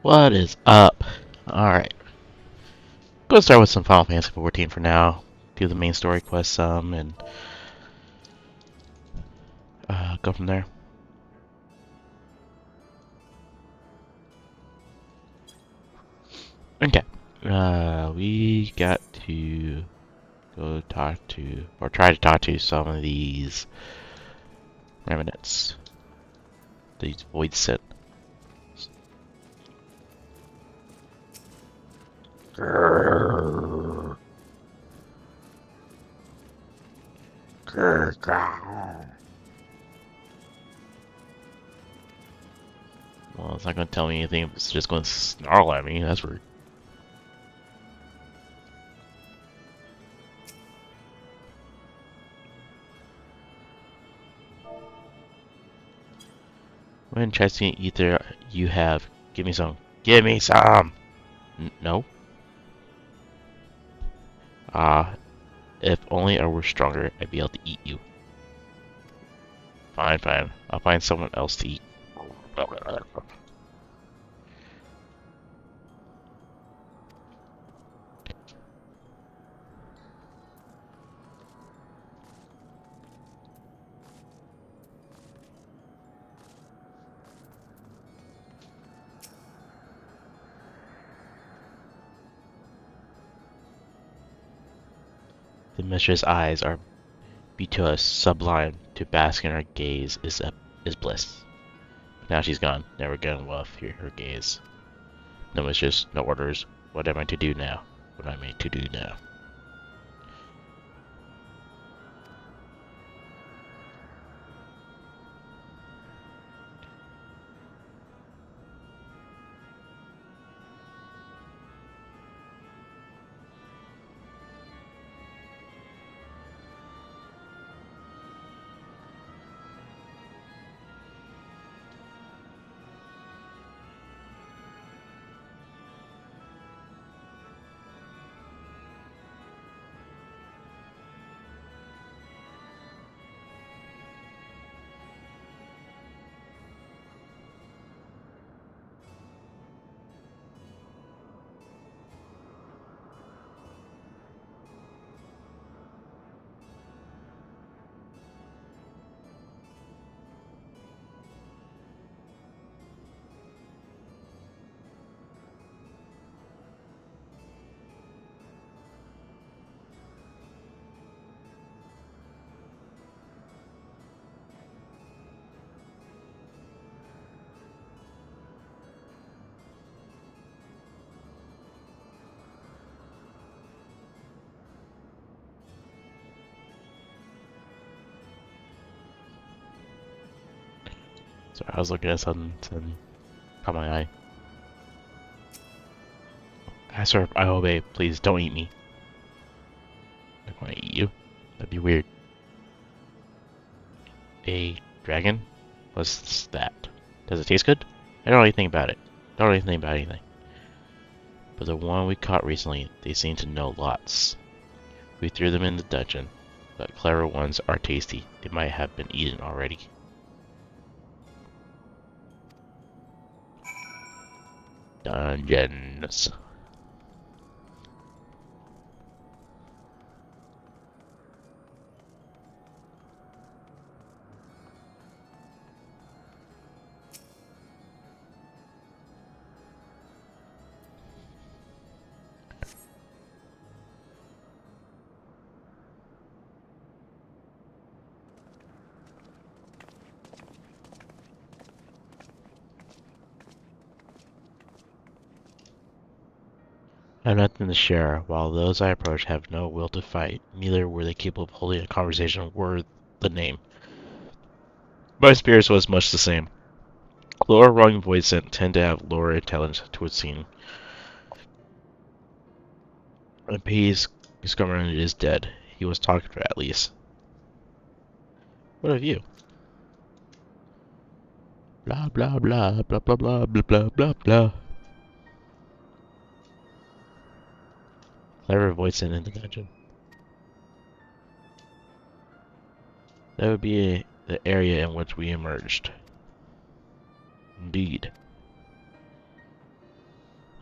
What is up? Alright. Gonna start with some Final Fantasy 14 for now. Do the main story quest some and go from there. Okay. We got to go talk to, or try to talk to some of these remnants. These void sit. Grrr. Grrr, grrr. Well, it's not gonna tell me anything. It's just gonna snarl at me. That's rude. When chasing ether you have, give me some. Give me some! No? Ah, if only I were stronger, I'd be able to eat you. Fine, fine. I'll find someone else to eat. The mistress' eyes are be to us sublime. To bask in her gaze is bliss. But now she's gone. Never again will I fear her gaze. No mistress, no orders. What am I to do now? What am I to do now? So I was looking at something and caught my eye. I sir, I obey. Please don't eat me. I don't want to eat you. That'd be weird. A dragon? What's that? Does it taste good? I don't know anything about it. Don't know anything about anything. But the one we caught recently, they seem to know lots. We threw them in the dungeon, but clever ones are tasty. They might have been eaten already. Dungeons. I have nothing to share. While those I approach have no will to fight, neither were they capable of holding a conversation worth the name. My experience was much the same. Lower rung voids tend to have lower intelligence to it seem. And P's government is dead. He was talked to at least. What of you? Blah blah blah blah blah blah blah blah blah blah. Clever voice in the dungeon. That would be the area in which we emerged. Indeed.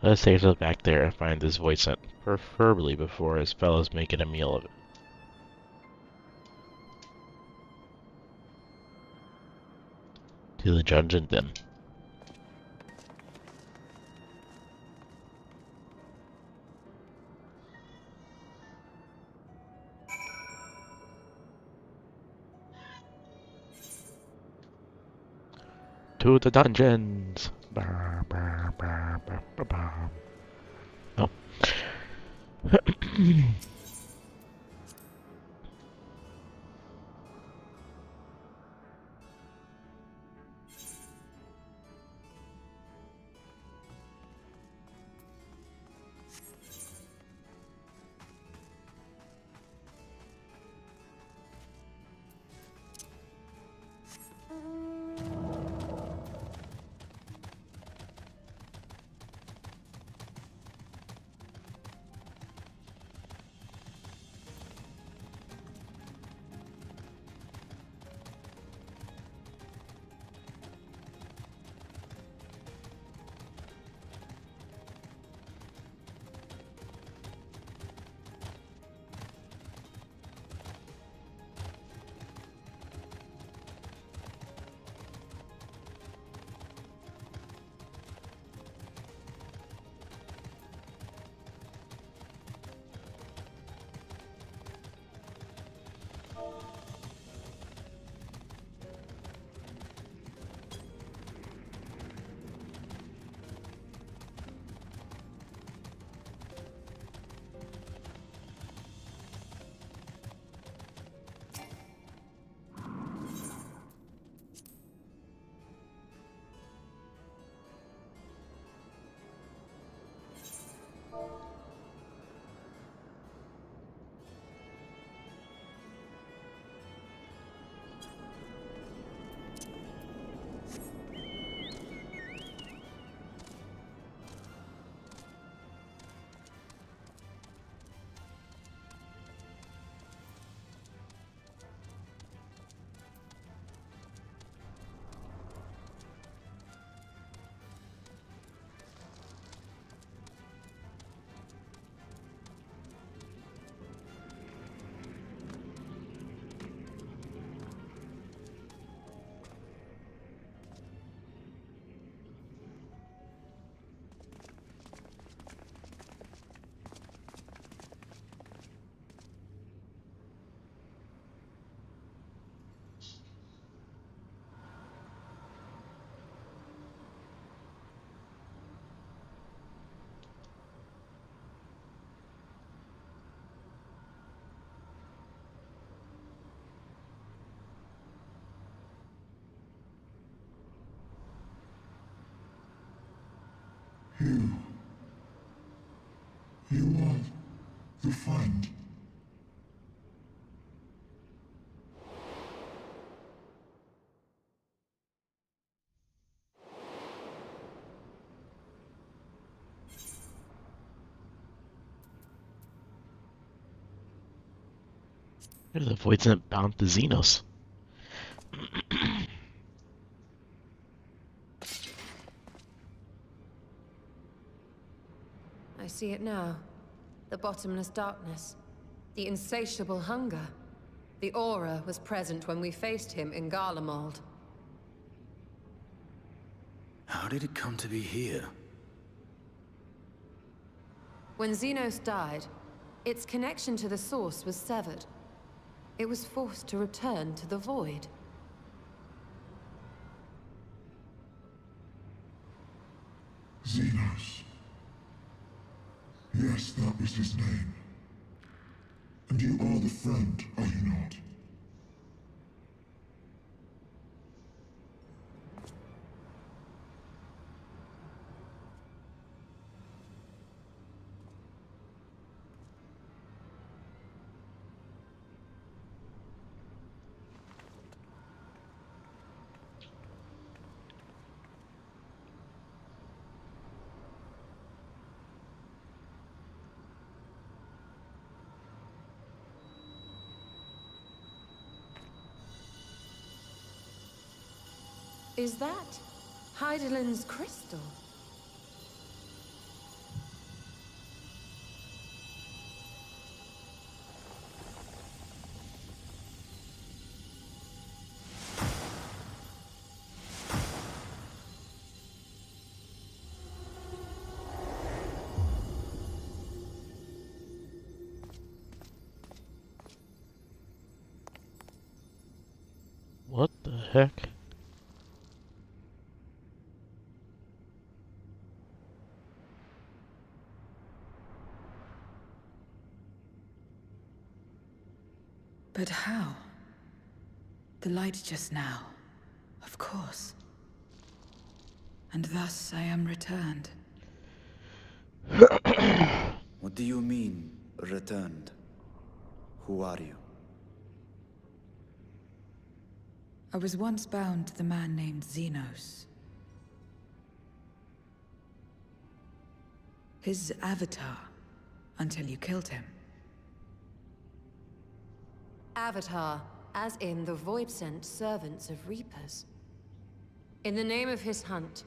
Let's take us back there and find this void scent, preferably before his fellows make it a meal of it. To the dungeon then. To the dungeons! Bah, bah, bah, bah, bah, bah. Oh. You. You are the friend. There's a void scent bound to Xenos. I see it now. The bottomless darkness. The insatiable hunger. The aura was present when we faced him in Garlemald. How did it come to be here? When Xenos died, its connection to the source was severed. It was forced to return to the void. Xenos. Yes, that was his name. And you are the friend, are you not? Is that Heidelin's crystal? heck? But how? The light just now. Of course. And thus I am returned. What do you mean, returned? Who are you? I was once bound to the man named Xenos. His avatar, until you killed him. Avatar, as in the Void-sent servants of Reapers. In the name of his hunt,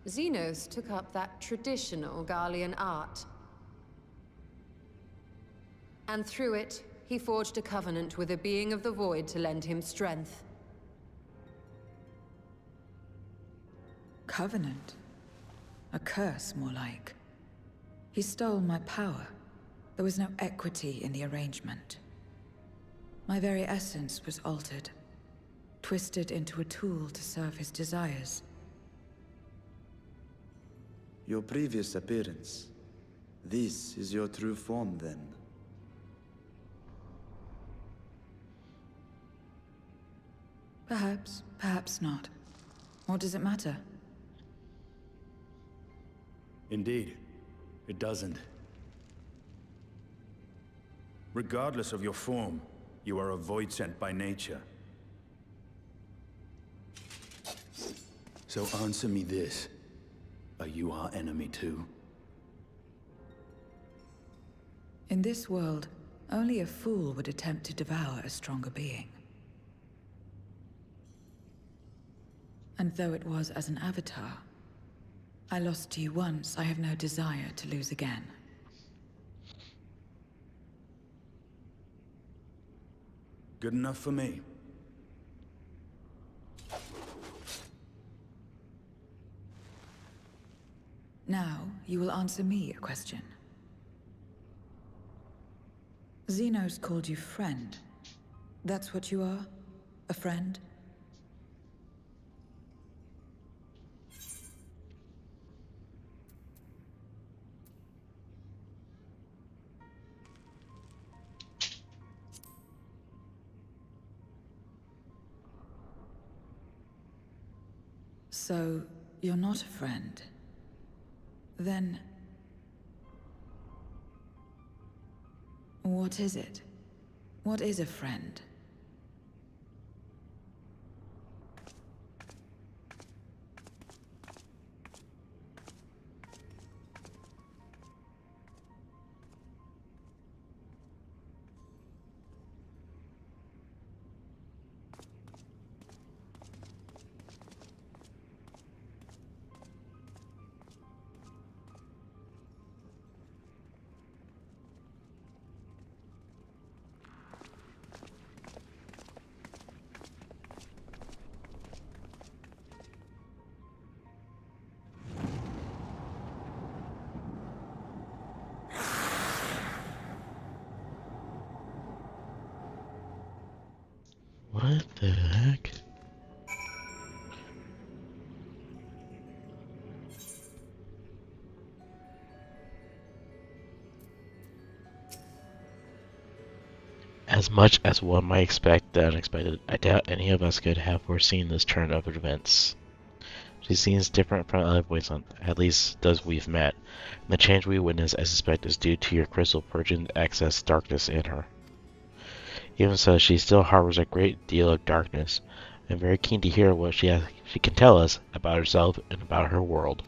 Xenos took up that traditional Garlean art. And through it, he forged a covenant with a being of the Void to lend him strength. Covenant? A curse, more like. He stole my power. There was no equity in the arrangement. My very essence was altered, twisted into a tool to serve his desires. Your previous appearance. This is your true form, then? Perhaps, perhaps not. What does it matter? Indeed, it doesn't. Regardless of your form, you are a void sent by nature. So answer me this. Are you our enemy too? In this world, only a fool would attempt to devour a stronger being. And though it was as an avatar, I lost to you once, I have no desire to lose again. Good enough for me. Now, you will answer me a question. Xenos called you friend. That's what you are? A friend? So, you're not a friend. Then... what is it? What is a friend? What the heck? As much as one might expect the unexpected, I doubt any of us could have foreseen this turn of events. She seems different from other boys, at least those we've met, and the change we witness, I suspect, is due to your crystal purging excess darkness in her. Even so, she still harbors a great deal of darkness. I'm very keen to hear what she can tell us about herself and about her world.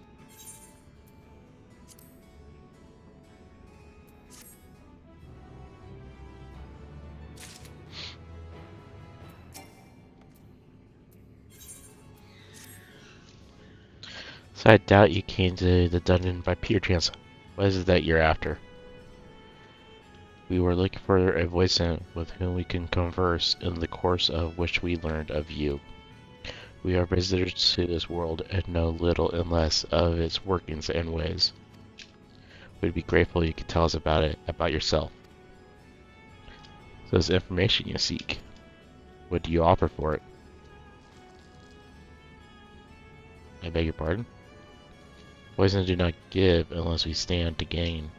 So I doubt you came to the dungeon by pure chance. What is it that you're after? We were looking for a voice with whom we can converse, in the course of which we learned of you. We are visitors to this world and know little and less of its workings and ways. We'd be grateful you could tell us about it, about yourself. So this information you seek, what do you offer for it? I beg your pardon? Poisons do not give unless we stand to gain.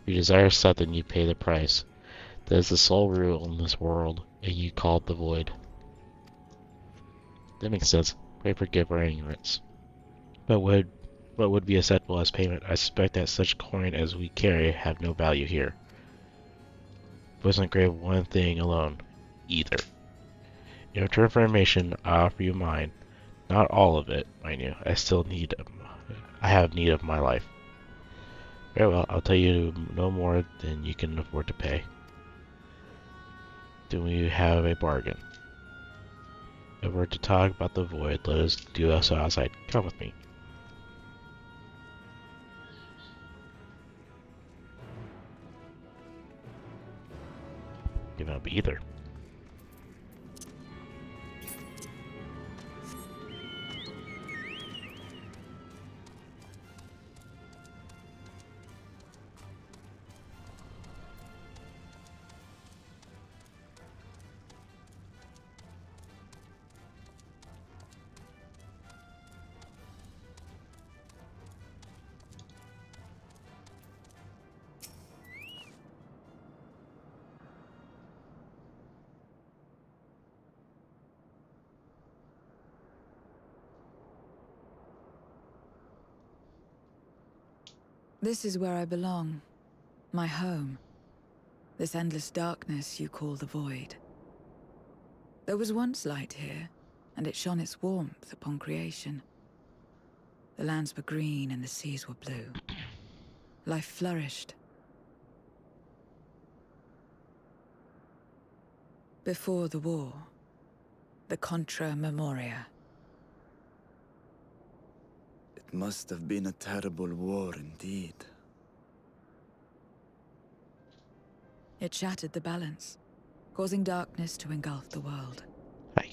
You desire something, you pay the price. That is the sole rule in this world, and you call it the void. That makes sense. Pray forgive our ignorance. But what would be acceptable as payment? I suspect that such coin as we carry have no value here. Poison crave one thing alone. Either. In return for information, I offer you mine. Not all of it, mind you. I have need of my life. Very well, I'll tell you no more than you can afford to pay. Do we have a bargain? If we're to talk about the void, let us do so outside. Come with me. Giving up either. This is where I belong. My home. This endless darkness you call the void. There was once light here, and it shone its warmth upon creation. The lands were green and the seas were blue. Life flourished. Before the war, the Contra Memoria. It must have been a terrible war indeed. It shattered the balance, causing darkness to engulf the world. Hi.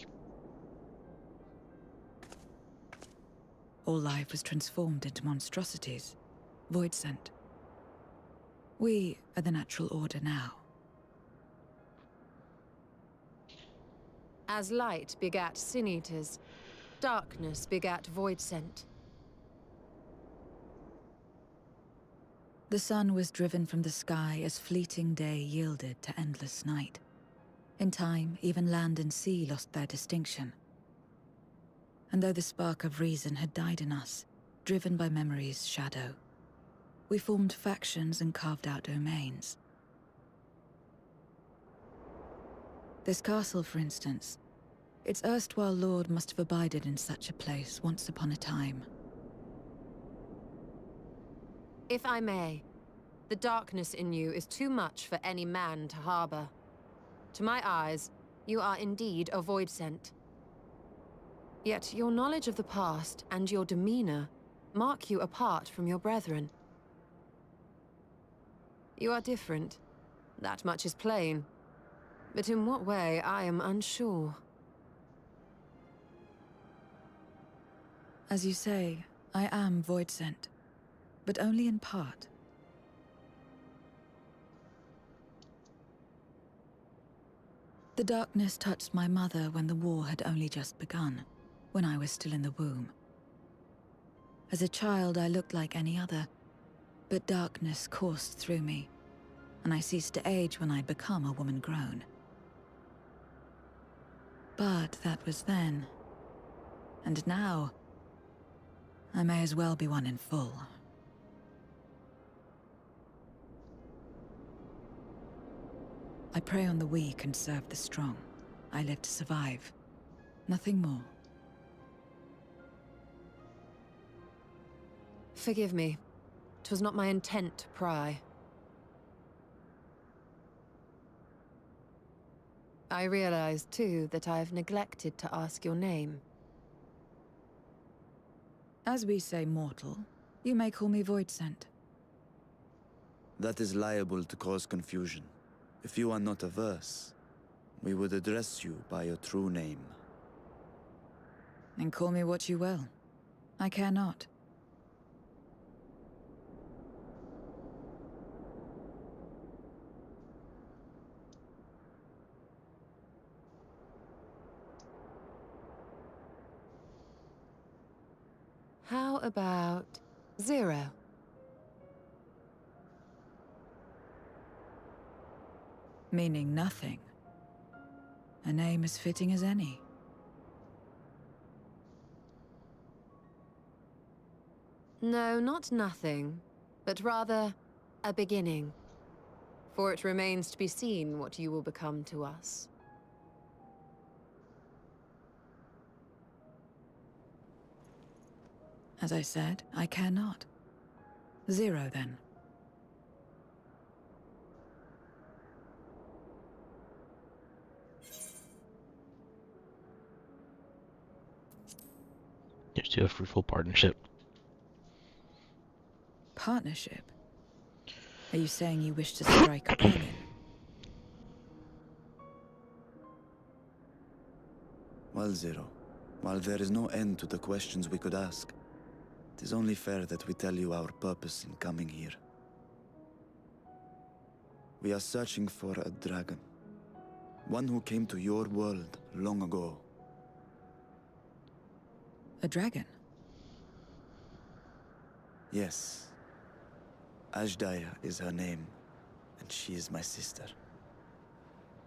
All life was transformed into monstrosities, void sent. We are the natural order now. As light begat sin eaters, darkness begat void sent. The sun was driven from the sky as fleeting day yielded to endless night. In time, even land and sea lost their distinction. And though the spark of reason had died in us, driven by memory's shadow, we formed factions and carved out domains. This castle, for instance, its erstwhile lord must have abided in such a place once upon a time. If I may, the darkness in you is too much for any man to harbor. To my eyes, you are indeed a void sent. Yet your knowledge of the past and your demeanor mark you apart from your brethren. You are different. That much is plain. But in what way, I am unsure. As you say, I am void sent, but only in part. The darkness touched my mother when the war had only just begun, when I was still in the womb. As a child, I looked like any other, but darkness coursed through me, and I ceased to age when I'd become a woman grown. But that was then. And now, I may as well be one in full. I prey on the weak and serve the strong. I live to survive. Nothing more. Forgive me. 'Twas not my intent to pry. I realize, too, that I've neglected to ask your name. As we say mortal, you may call me void sent. That is liable to cause confusion. If you are not averse, we would address you by your true name. And call me what you will. I care not. How about 0? Meaning nothing. A name as fitting as any. No, not nothing, but rather a beginning. For it remains to be seen what you will become to us. As I said, I care not. 0 then. Here's to a fruitful partnership. Partnership? Are you saying you wish to strike a bargain? Well, Zero, while there is no end to the questions we could ask, it is only fair that we tell you our purpose in coming here. We are searching for a dragon. One who came to your world long ago. A dragon? Yes. Ajdaya is her name, and she is my sister.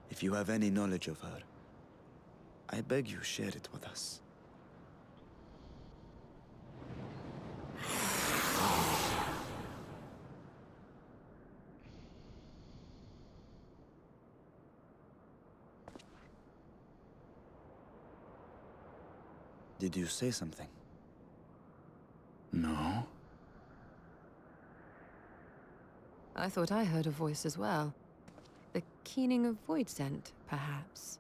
If you have any knowledge of her, I beg you share it with us. Did you say something? No? I thought I heard a voice as well. The keening of void scent, perhaps.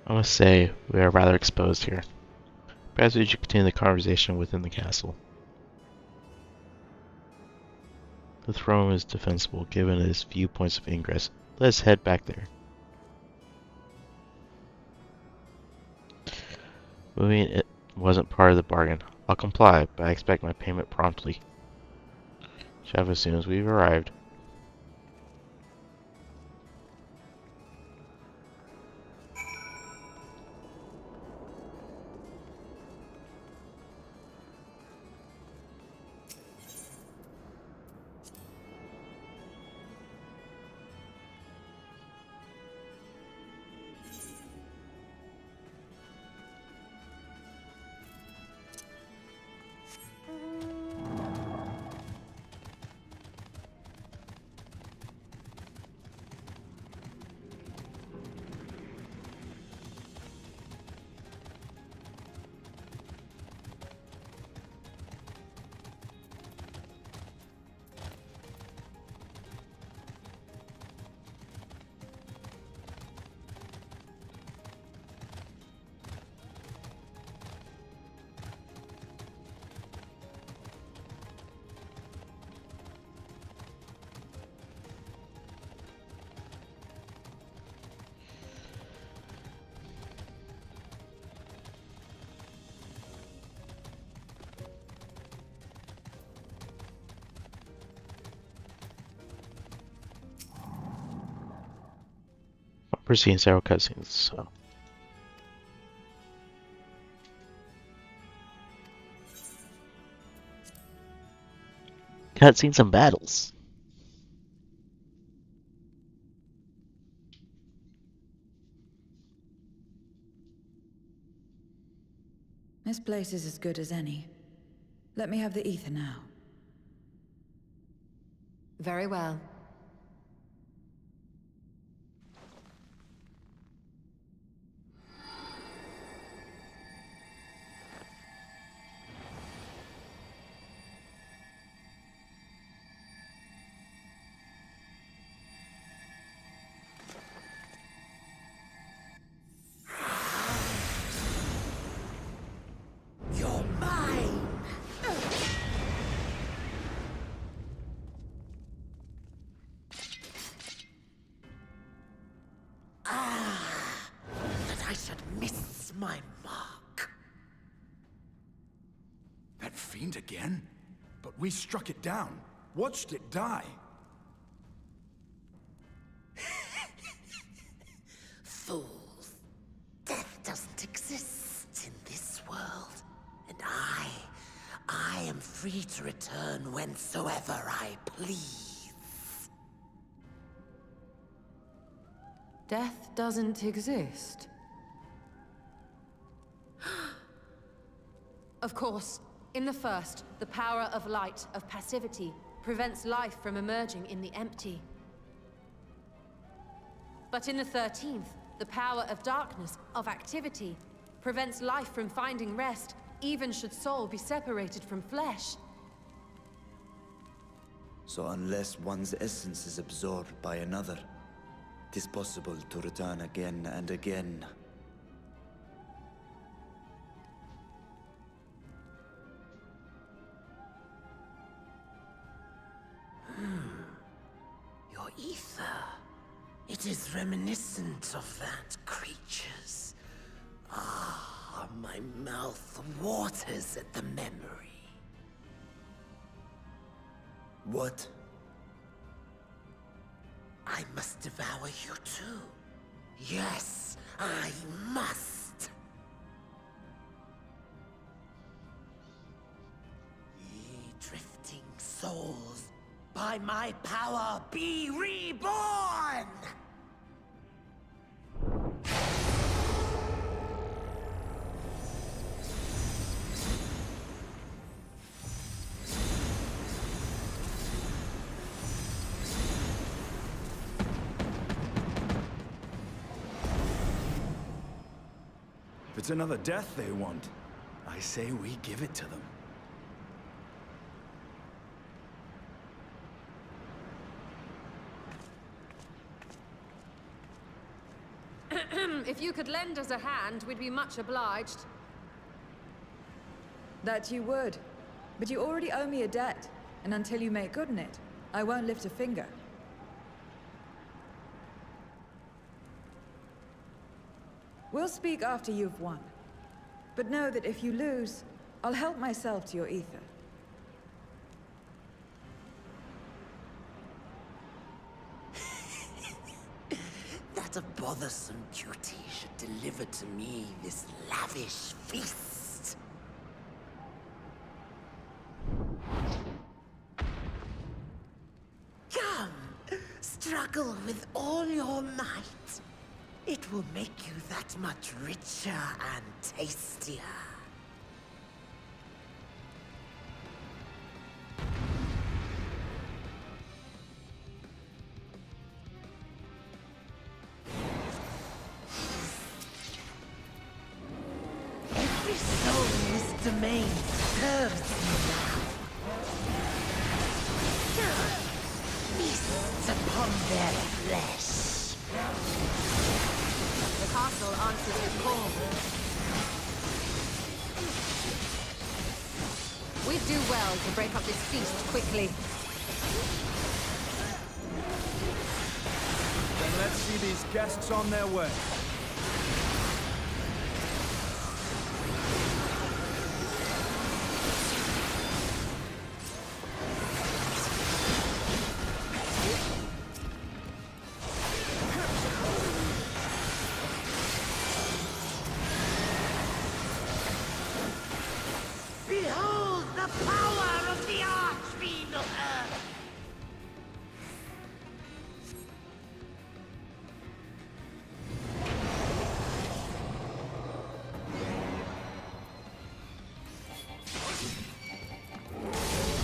I must say, we are rather exposed here. Perhaps we should continue the conversation within the castle. The throne is defensible, given its few points of ingress. Let's head back there. Moving it wasn't part of the bargain. I'll comply, but I expect my payment promptly. Shall as soon as we've arrived. We're seeing several cutscenes, so. Cutscenes and battles. This place is as good as any. Let me have the ether now. Very well. You're mine! That I should miss my mark. didn't again. But we struck it down, watched it die. Fools. Death doesn't exist in this world. And I am free to return whensoever I please. Death doesn't exist. Of course, in the first, the power of light, of passivity, prevents life from emerging in the empty. But in the 13th, the power of darkness, of activity, prevents life from finding rest, even should soul be separated from flesh. So unless one's essence is absorbed by another, it is possible to return again and again. Your ether. It is reminiscent of that creature's. Ah, my mouth waters at the memory. What? I must devour you too. Yes, I must. Ye drifting souls, by my power be reborn! If it's another death they want, I say we give it to them. If you could lend us a hand, we'd be much obliged. That you would. But you already owe me a debt, and until you make good on it, I won't lift a finger. We'll speak after you've won. But know that if you lose, I'll help myself to your ether. That a bothersome duty should deliver to me this lavish feast. Come, struggle with all your might. It will make you that much richer and tastier. Every soul in this domain serves me now. Feast upon their flesh. The castle answers his call. We'd do well to break up this feast quickly. Then let's see these guests on their way. Behold the power of the Archfiend of Earth!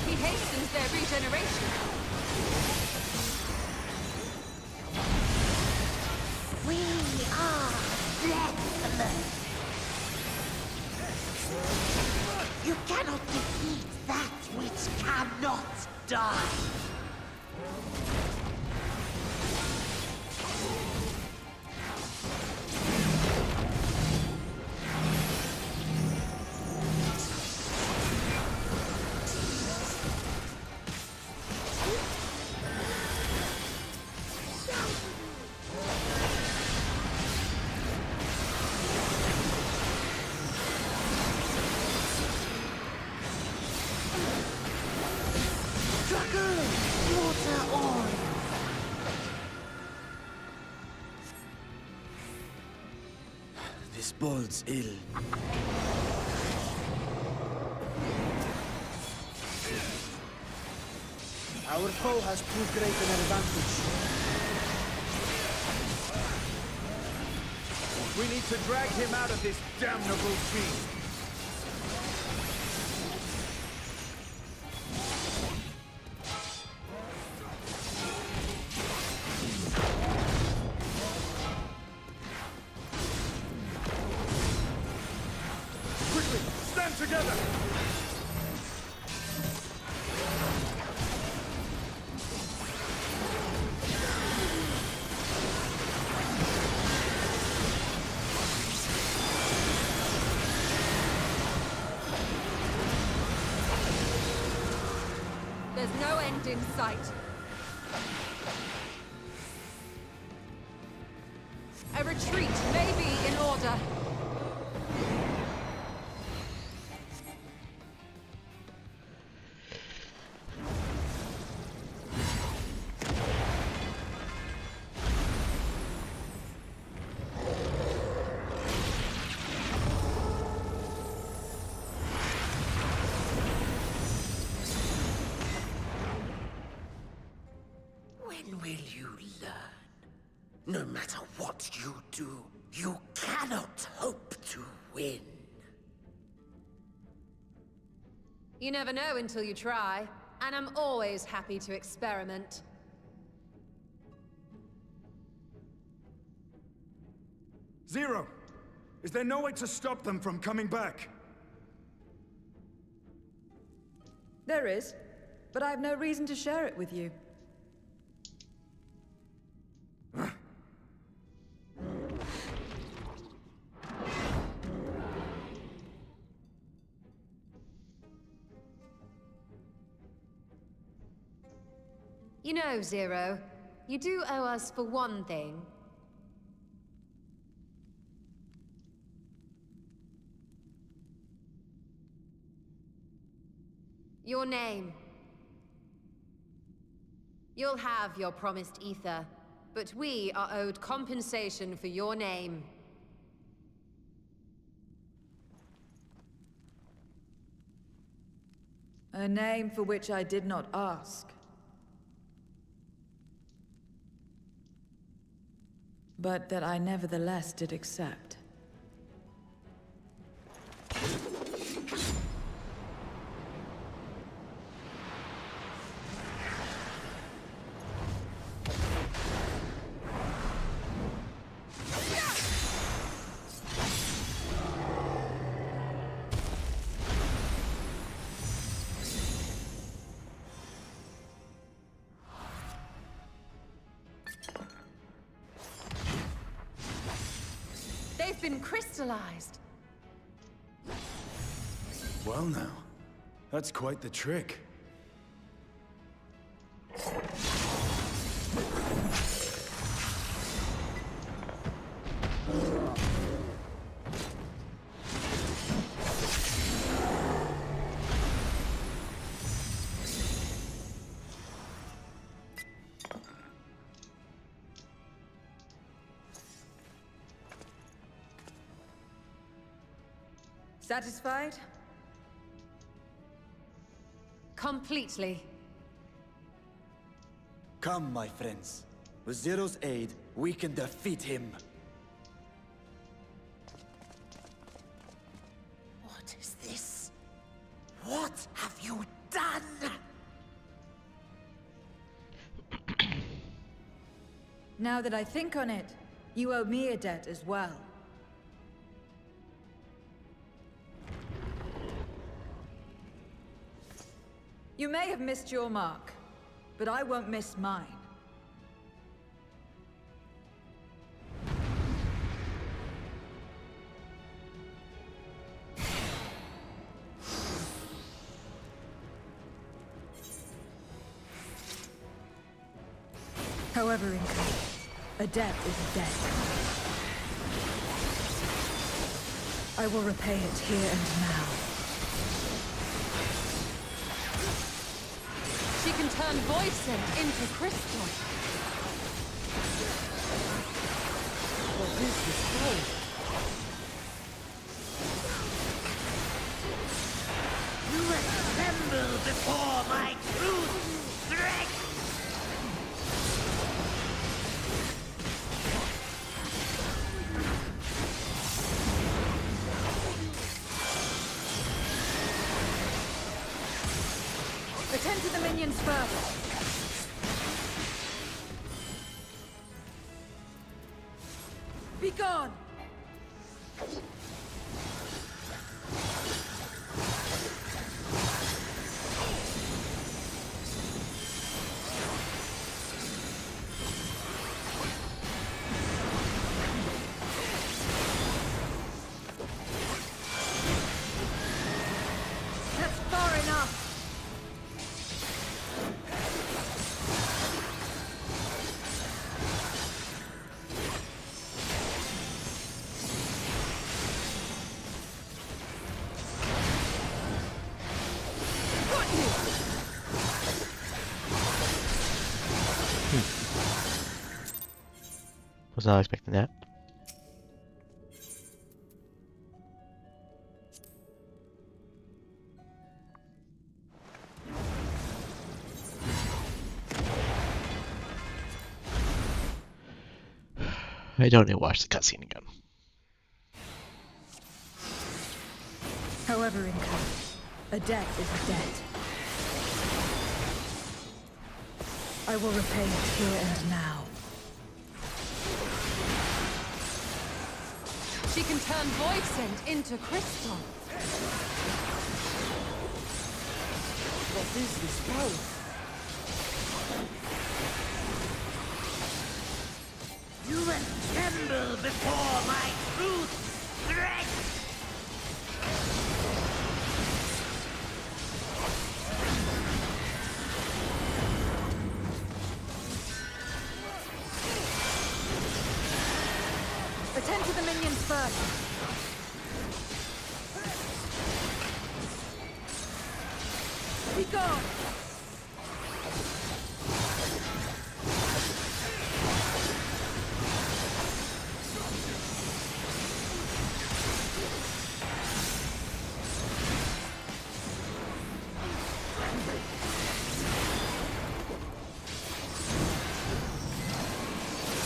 He hastens their regeneration. We are deathless! You cannot defeat that which cannot die! Slaughter all. This bodes ill. Our foe has too great an advantage. We need to drag him out of this damnable feast. Quickly, stand together! There's no end in sight. A retreat may be in order. When will you learn? No matter what you do, you cannot hope to win. You never know until you try, and I'm always happy to experiment. Zero! Is there no way to stop them from coming back? There is, but I have no reason to share it with you. You know, Zero, you do owe us for one thing. Your name. You'll have your promised ether, but we are owed compensation for your name. A name for which I did not ask. But that I nevertheless did accept. They've been crystallized. Well now, that's quite the trick. Satisfied? Completely. Come, my friends. With Zero's aid, we can defeat him. What is this? What have you done? Now that I think on it, you owe me a debt as well. You may have missed your mark, but I won't miss mine. However incurred, a debt is a debt. I will repay it here and now. She can turn voicent into crystal. What is this power? You tremble before my truth, strength! Attend to the minions first. Be gone! That's far enough. Was not expecting that. I don't need to watch the cutscene again. However incurred, a debt is a debt. I will repay it here and now. She can turn voicent into crystal. What is this power? You will tremble before my truth, strength! Attend to the minions first. Be gone!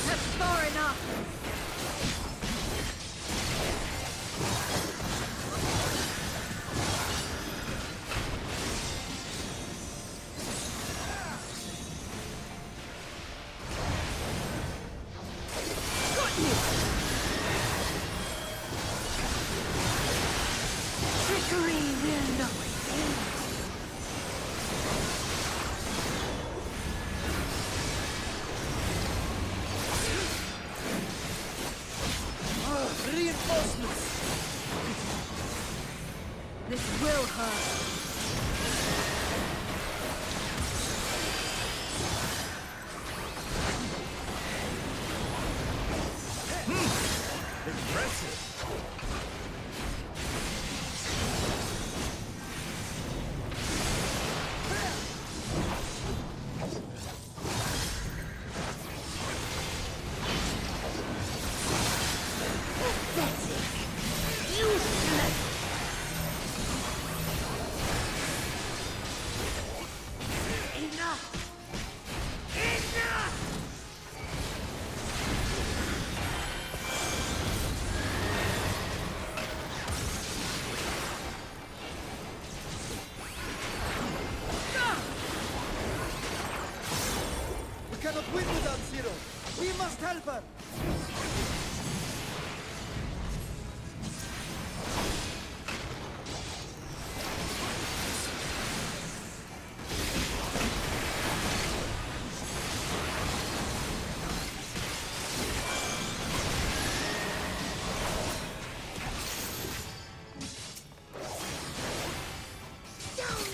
That's far enough. Trickery will know its end. Reinforcements! This will hurt. We cannot win without Zero. We must help her.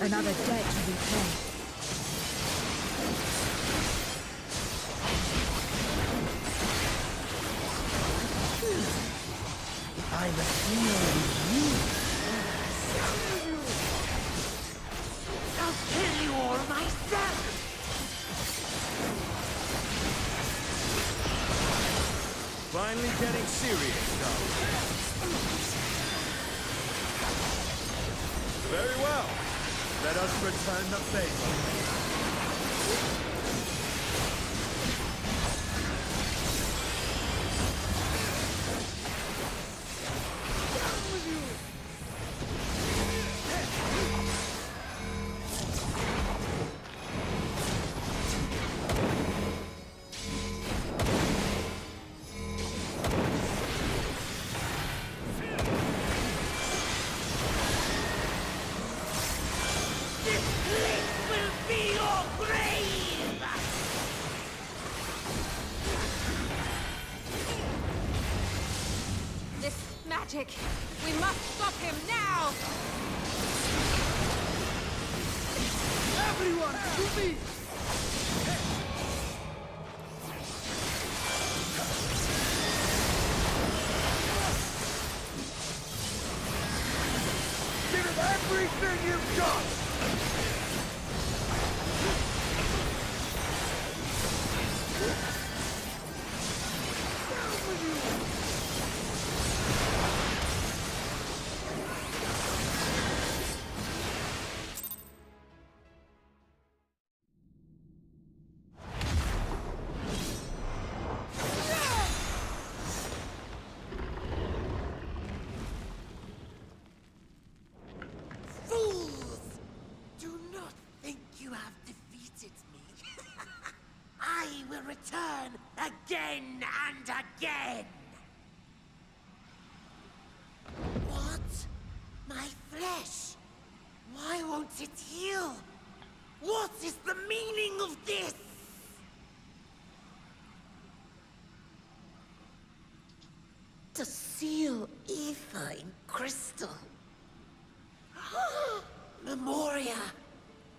Another debt to repay. I must deal with you. I'll kill you all myself. finally getting serious, though. Very well. Let us return the favor. This magic! We must stop him now! Everyone, to me! Give him everything you've got! Fools! Do not think you have defeated me. I will return again and again! What? My flesh? Why won't it heal? What is the meaning of this? To seal ether in crystal. Memoria!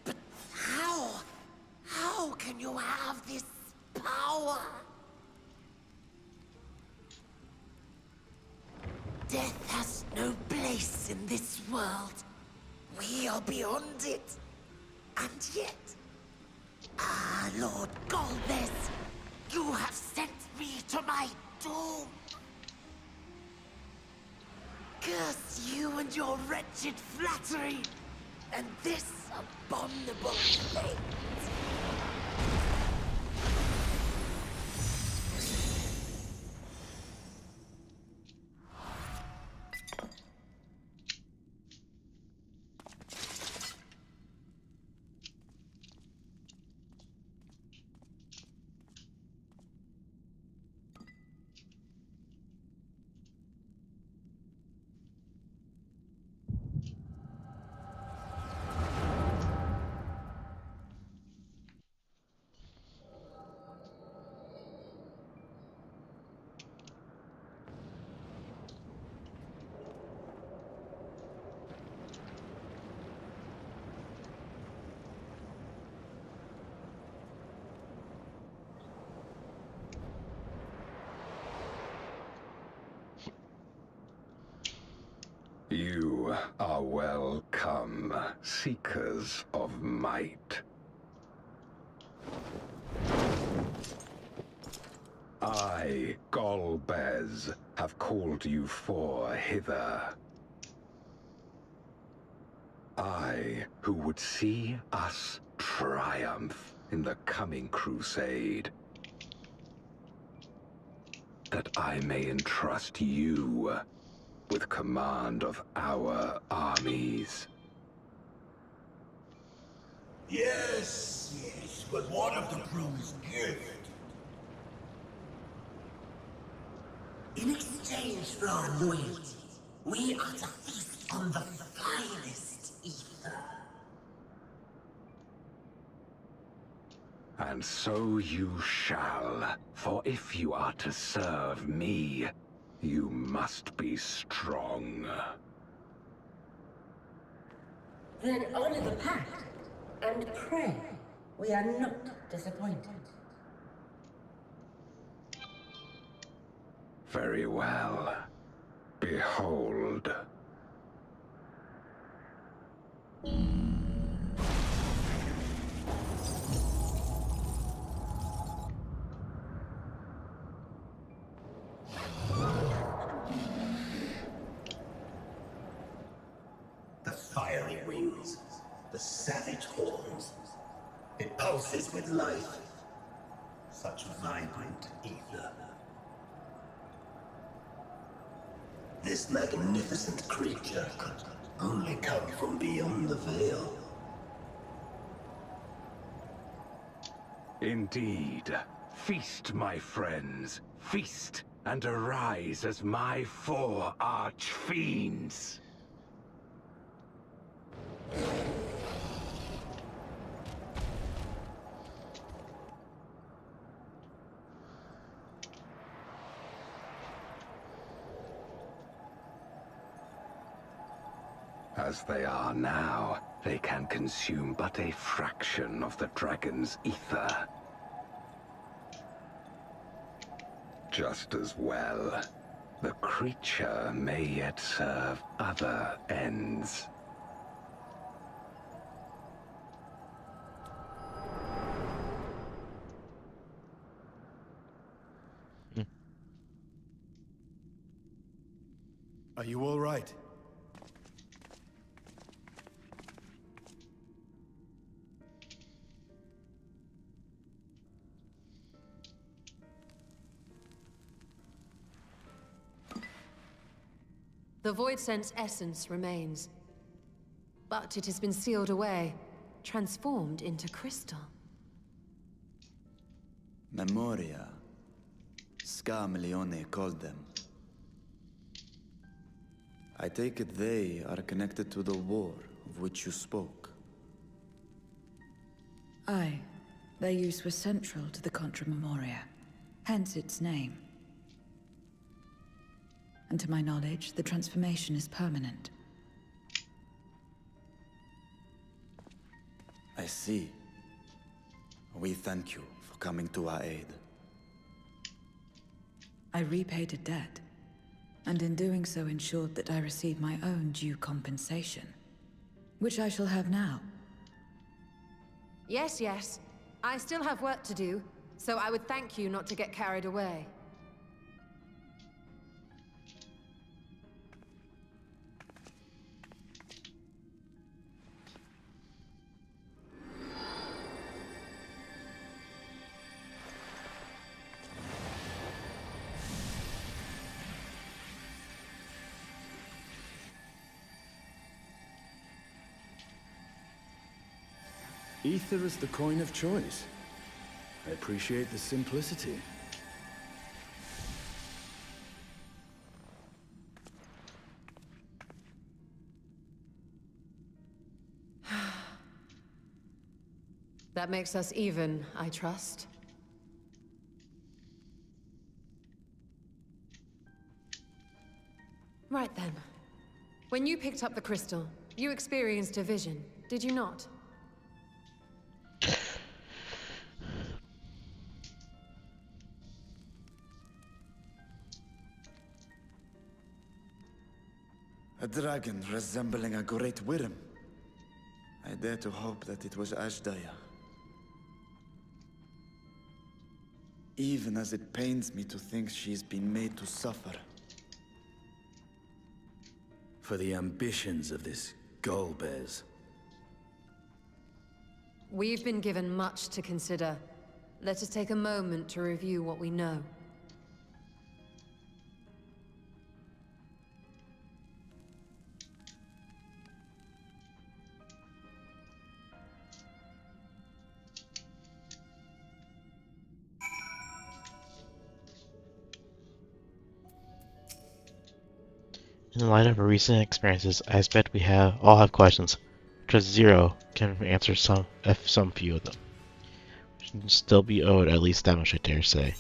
But how? How can you have this power? Death has no place in this world. We are beyond it. And yet... Ah, Lord Golbez, you have sent me to my doom. Curse you and your wretched flattery, and this abominable fate. You are welcome, seekers of might. I, Golbez, have called you for hither. I, who would see us triumph in the coming crusade. That I may entrust you with command of our armies. Yes, yes, but what of the crew's gift? In exchange for our loyalty, we are to feast on the finest ether. And so you shall, for if you are to serve me, you must be strong. Then honor the pact, and pray we are not disappointed. Very well. Behold. savage horns. It pulses with life. Such vibrant ether. This magnificent creature could only come from beyond the veil. Indeed. Feast, my friends. Feast and arise as my 4 arch-fiends. As they are now, they can consume but a fraction of the dragon's ether. Just as well, the creature may yet serve other ends. Are you all right? The Void Sense essence remains. But it has been sealed away, transformed into crystal. Memoria. Scarmelione called them. I take it they are connected to the war of which you spoke. Aye. Their use was central to the Contra Memoria, hence its name. And to my knowledge, the transformation is permanent. I see. We thank you for coming to our aid. I repaid a debt, and in doing so ensured that I received my own due compensation, which I shall have now. Yes, yes. I still have work to do, so I would thank you not to get carried away. Ether is the coin of choice. I appreciate the simplicity. That makes us even, I trust. Right then. When you picked up the crystal, you experienced a vision, did you not? A dragon resembling a great wyrm. I dare to hope that it was Ashdaya. Even as it pains me to think she's been made to suffer. For the ambitions of this Golbez. We've been given much to consider. Let us take a moment to review what we know. In light of our recent experiences, I expect we all have questions. Just Zero can answer some few of them. We should still be owed at least that much, I dare say.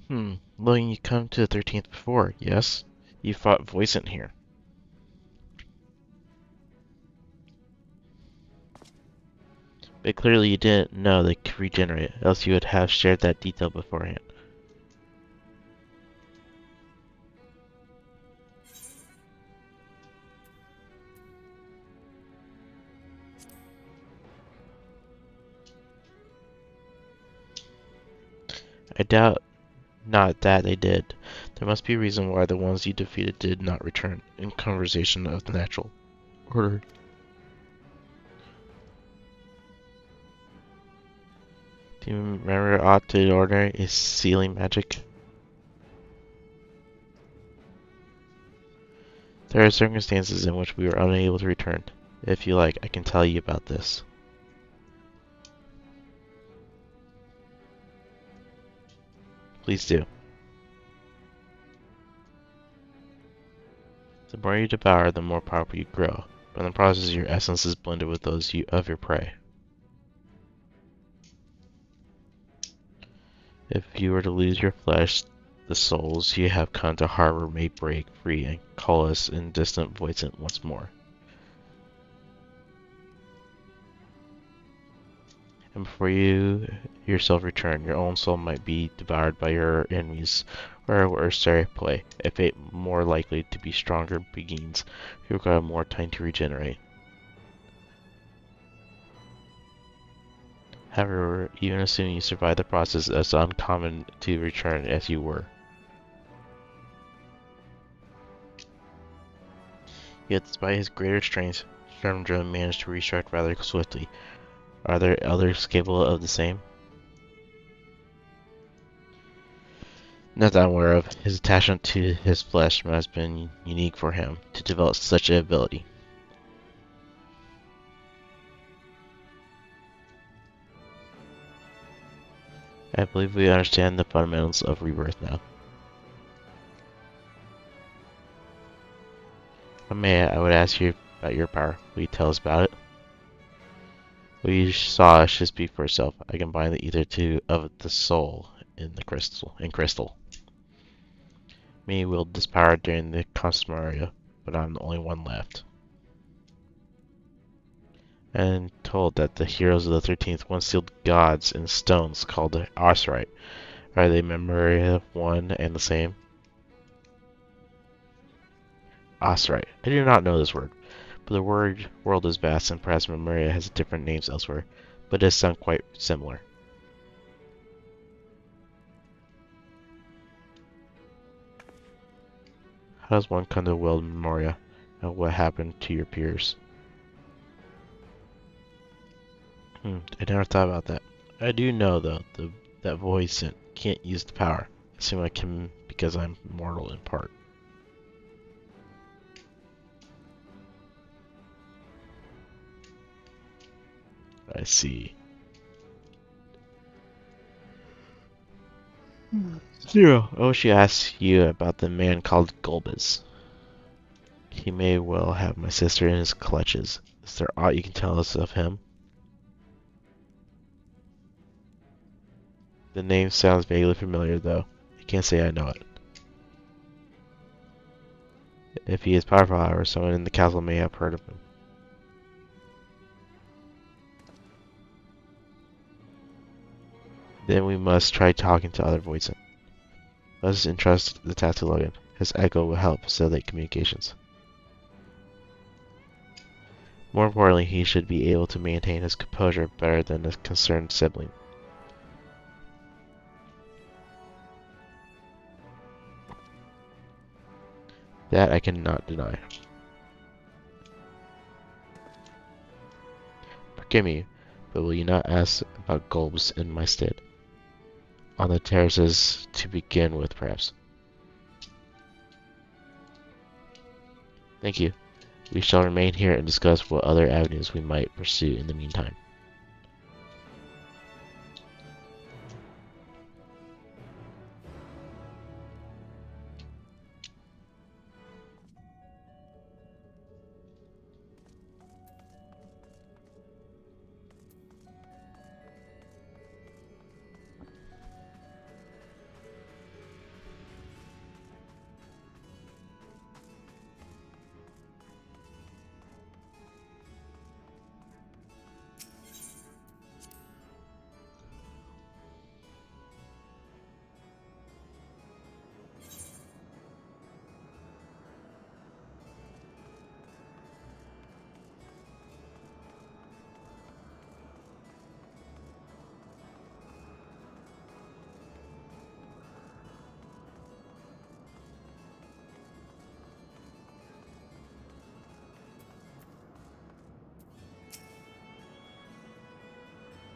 William, you come to the 13th before, yes? You fought Voicent here. But clearly you didn't know they could regenerate, else you would have shared that detail beforehand. I doubt not that they did. There must be a reason why the ones you defeated did not return in conversation of the natural order. Do you remember aught to the ordinary is sealing magic? There are circumstances in which we were unable to return. If you like, I can tell you about this. Please do. The more you devour, the more powerful you grow, but in the process your essence is blended with those of your prey. If you were to lose your flesh, the souls you have come to harbor may break free and call us in distant voices once more. And before you yourself return, your own soul might be devoured by your enemies, or worse, play. A fate more likely to be stronger beings who require more time to regenerate. However, even assuming you survive the process, it's uncommon to return as you were. Yet, despite his greater strength, Stormdrone managed to restrike rather swiftly. Are there others capable of the same? Not that I'm aware of. His attachment to his flesh must have been unique for him to develop such an ability. I believe we understand the fundamentals of rebirth now. Amaya, I would ask you about your power. Will you tell us about it? What you saw should speak for itself. I combine the ether of the soul in the crystal. Me wielded this power during the Consumaria, but I'm the only one left. And told that the heroes of the 13th once sealed gods in stones called Osrite. Are they memory one and the same? Osrite. I do not know this word, but the world is vast and perhaps Memoria has different names elsewhere, but it does sound quite similar. How does one come to wield Memoria, and what happened to your peers? I never thought about that. I do know, though, that voice can't use the power. I assume I can because I'm mortal in part. I see. Zero. Oh, she asks you about the man called Gulbis. He may well have my sister in his clutches. Is there aught you can tell us of him? The name sounds vaguely familiar, though. I can't say I know it. If he is powerful, however, someone in the castle may have heard of him. Then we must try talking to other voices. Let us entrust the task to Logan. His echo will help facilitate communications. More importantly, he should be able to maintain his composure better than a concerned sibling. That I cannot deny. Forgive me, but will you not ask about Gulbs in my stead? On the terraces to begin with, perhaps. Thank you. We shall remain here and discuss what other avenues we might pursue in the meantime.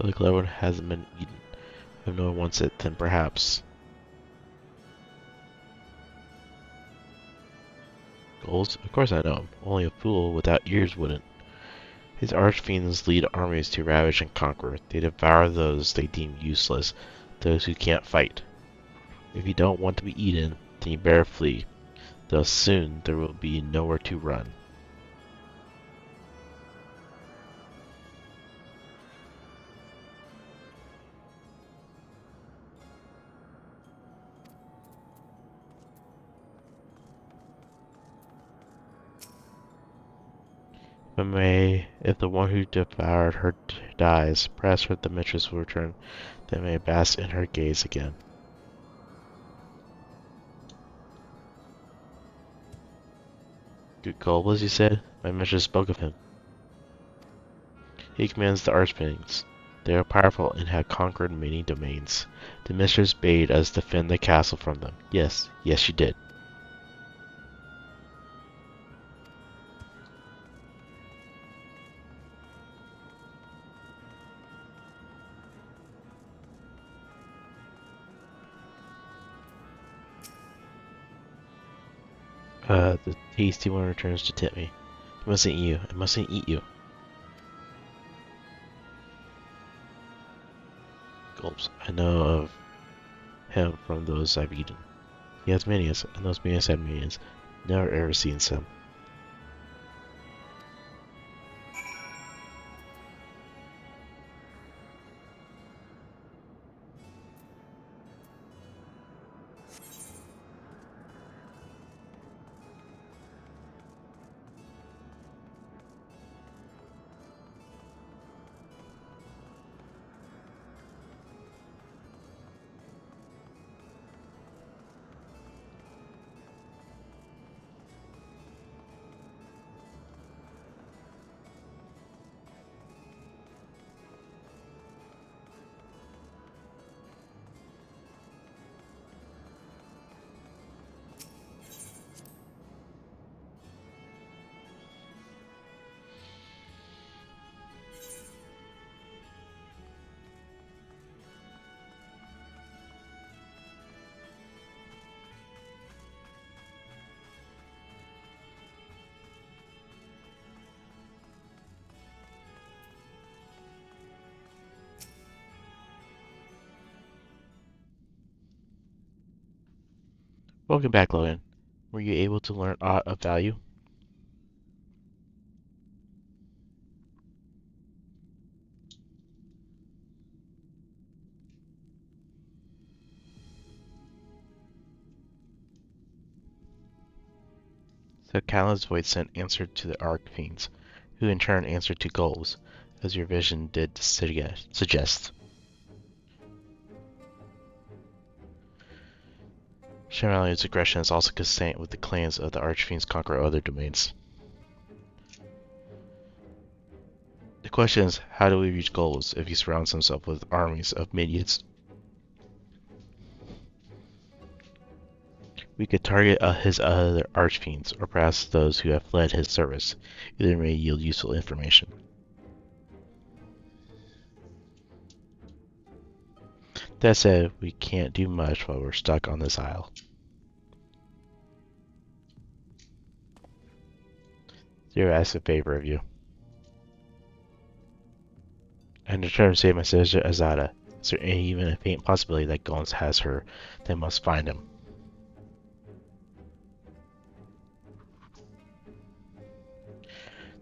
But the clever one hasn't been eaten. If no one wants it, then perhaps. Goals? Of course I know him. Only a fool without ears wouldn't. His archfiends lead armies to ravage and conquer. They devour those they deem useless, those who can't fight. If you don't want to be eaten, then you better flee. Though soon there will be nowhere to run. If the one who devoured her dies, perhaps the mistress will return, that may bask in her gaze again. Good Goblins, you said? My mistress spoke of him. He commands the archfiends. They are powerful and have conquered many domains. The mistress bade us defend the castle from them. Yes, yes she did. The tasty one returns to tip me. It mustn't eat you. It mustn't eat you. Gulps. I know of him from those I've eaten. He has minions, and those minions have minions. Never ever seen some. Welcome back, Logan. Were you able to learn aught of value? So Callan's voice sent answer to the Archfiends, who in turn answered to Goals, as your vision did suggest. Shamalian's aggression is also consistent with the claims of the Archfiends conquer other domains. The question is, how do we reach Goals if he surrounds himself with armies of minions? We could target his other archfiends, or perhaps those who have fled his service. Either may yield useful information. That said, we can't do much while we're stuck on this isle. Zero asks a favor of you. And to try to save my sister Azada, is there even a faint possibility that Gollums has her? They must find him.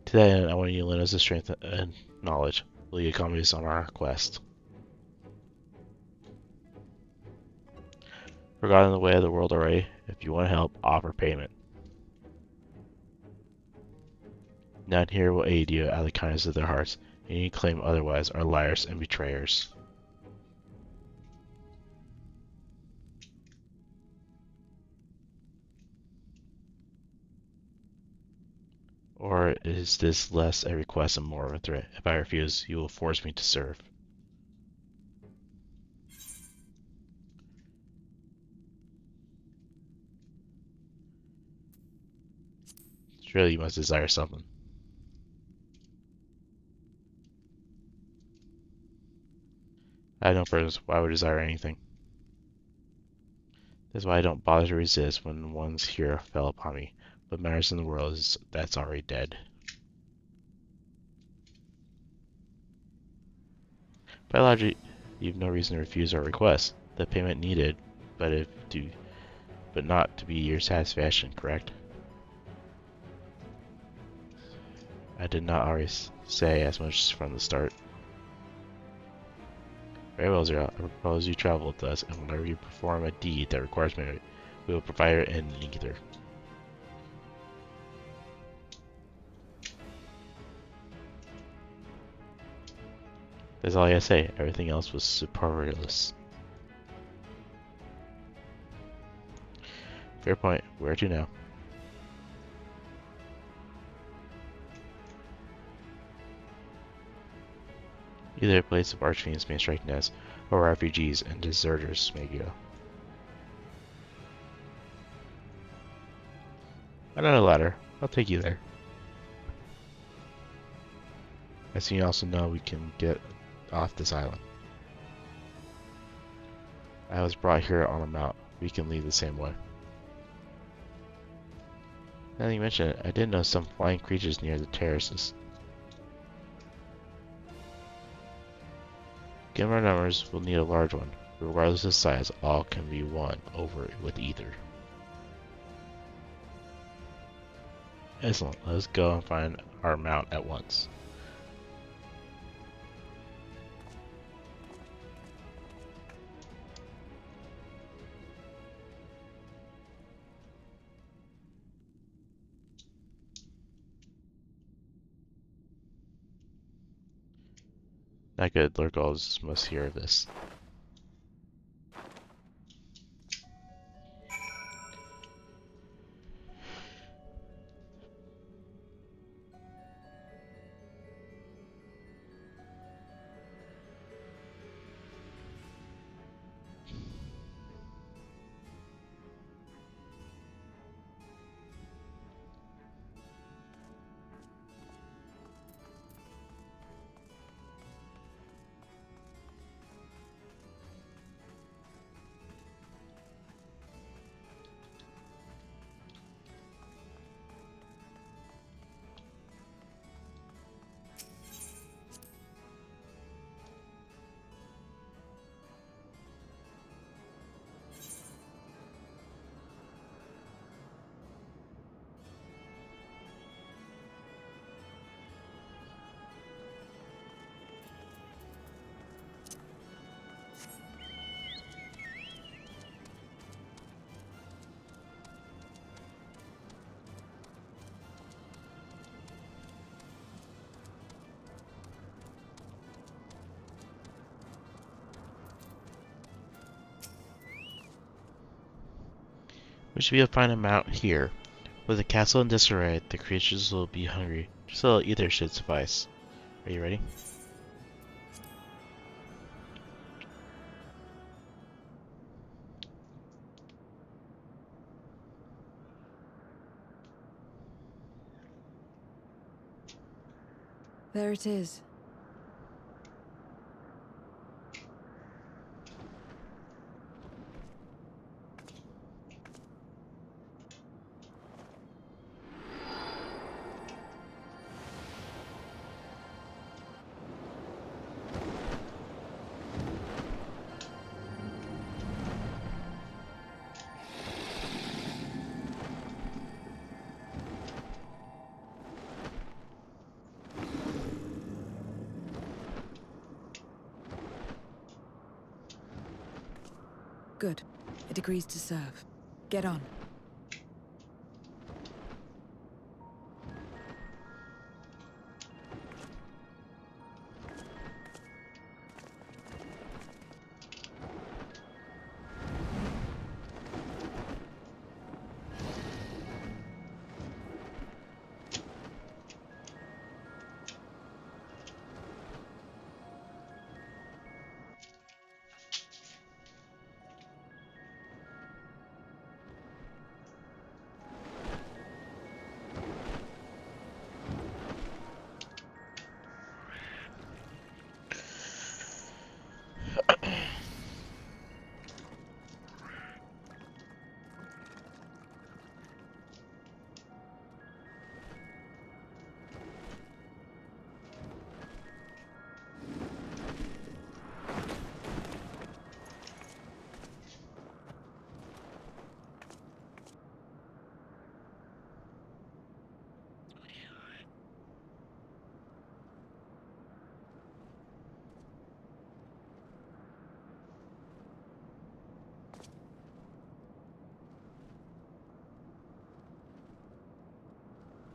To that end, I want you to lend us the strength and knowledge. Will you accompany us on our quest? Forgotten the way of the world already? If you want help, offer payment. None here will aid you out of the kindness of their hearts. Any who claim otherwise are liars and betrayers. Or is this less a request and more of a threat? If I refuse, you will force me to serve. Surely you must desire something. I have no purpose why I would desire anything. That's why I don't bother to resist when one's here fell upon me. What matters in the world is that's already dead. By logic, you've no reason to refuse our request. The payment needed, but not to be your satisfaction, correct? I did not always say as much from the start. Very well, Zero. I propose you travel with us, and whenever you perform a deed that requires merit, we will provide it in neither. That's all I gotta say. Everything else was superfluous. Fair point. Where to now? Either a place of archfiends may strike nests, or refugees and deserters may go. I know the latter. I'll take you there. I see you also know we can get off this island. I was brought here on a mount. We can leave the same way. Now that you mention it, I did know some flying creatures near the terraces. Given our numbers, we'll need a large one. Regardless of size, all can be won over with either. Excellent. Let's go and find our mount at once. Not good. Lord Gulls must hear of this. We should be able to find a mount here. With the castle in disarray, the creatures will be hungry. Just a little ether should suffice. Are you ready? There it is. Good. It agrees to serve. Get on.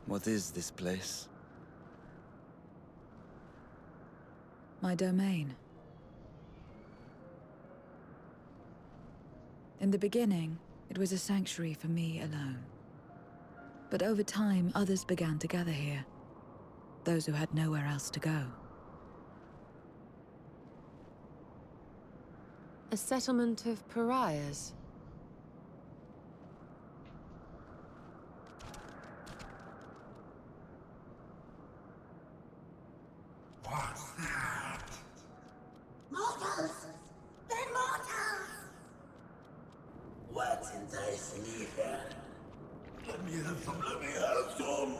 What is this place? My domain. In the beginning, it was a sanctuary for me alone. But over time, others began to gather here. Those who had nowhere else to go. A settlement of pariahs? What's that? Mortals! They're mortals! What's enticing you here? Let me have some, let me have some!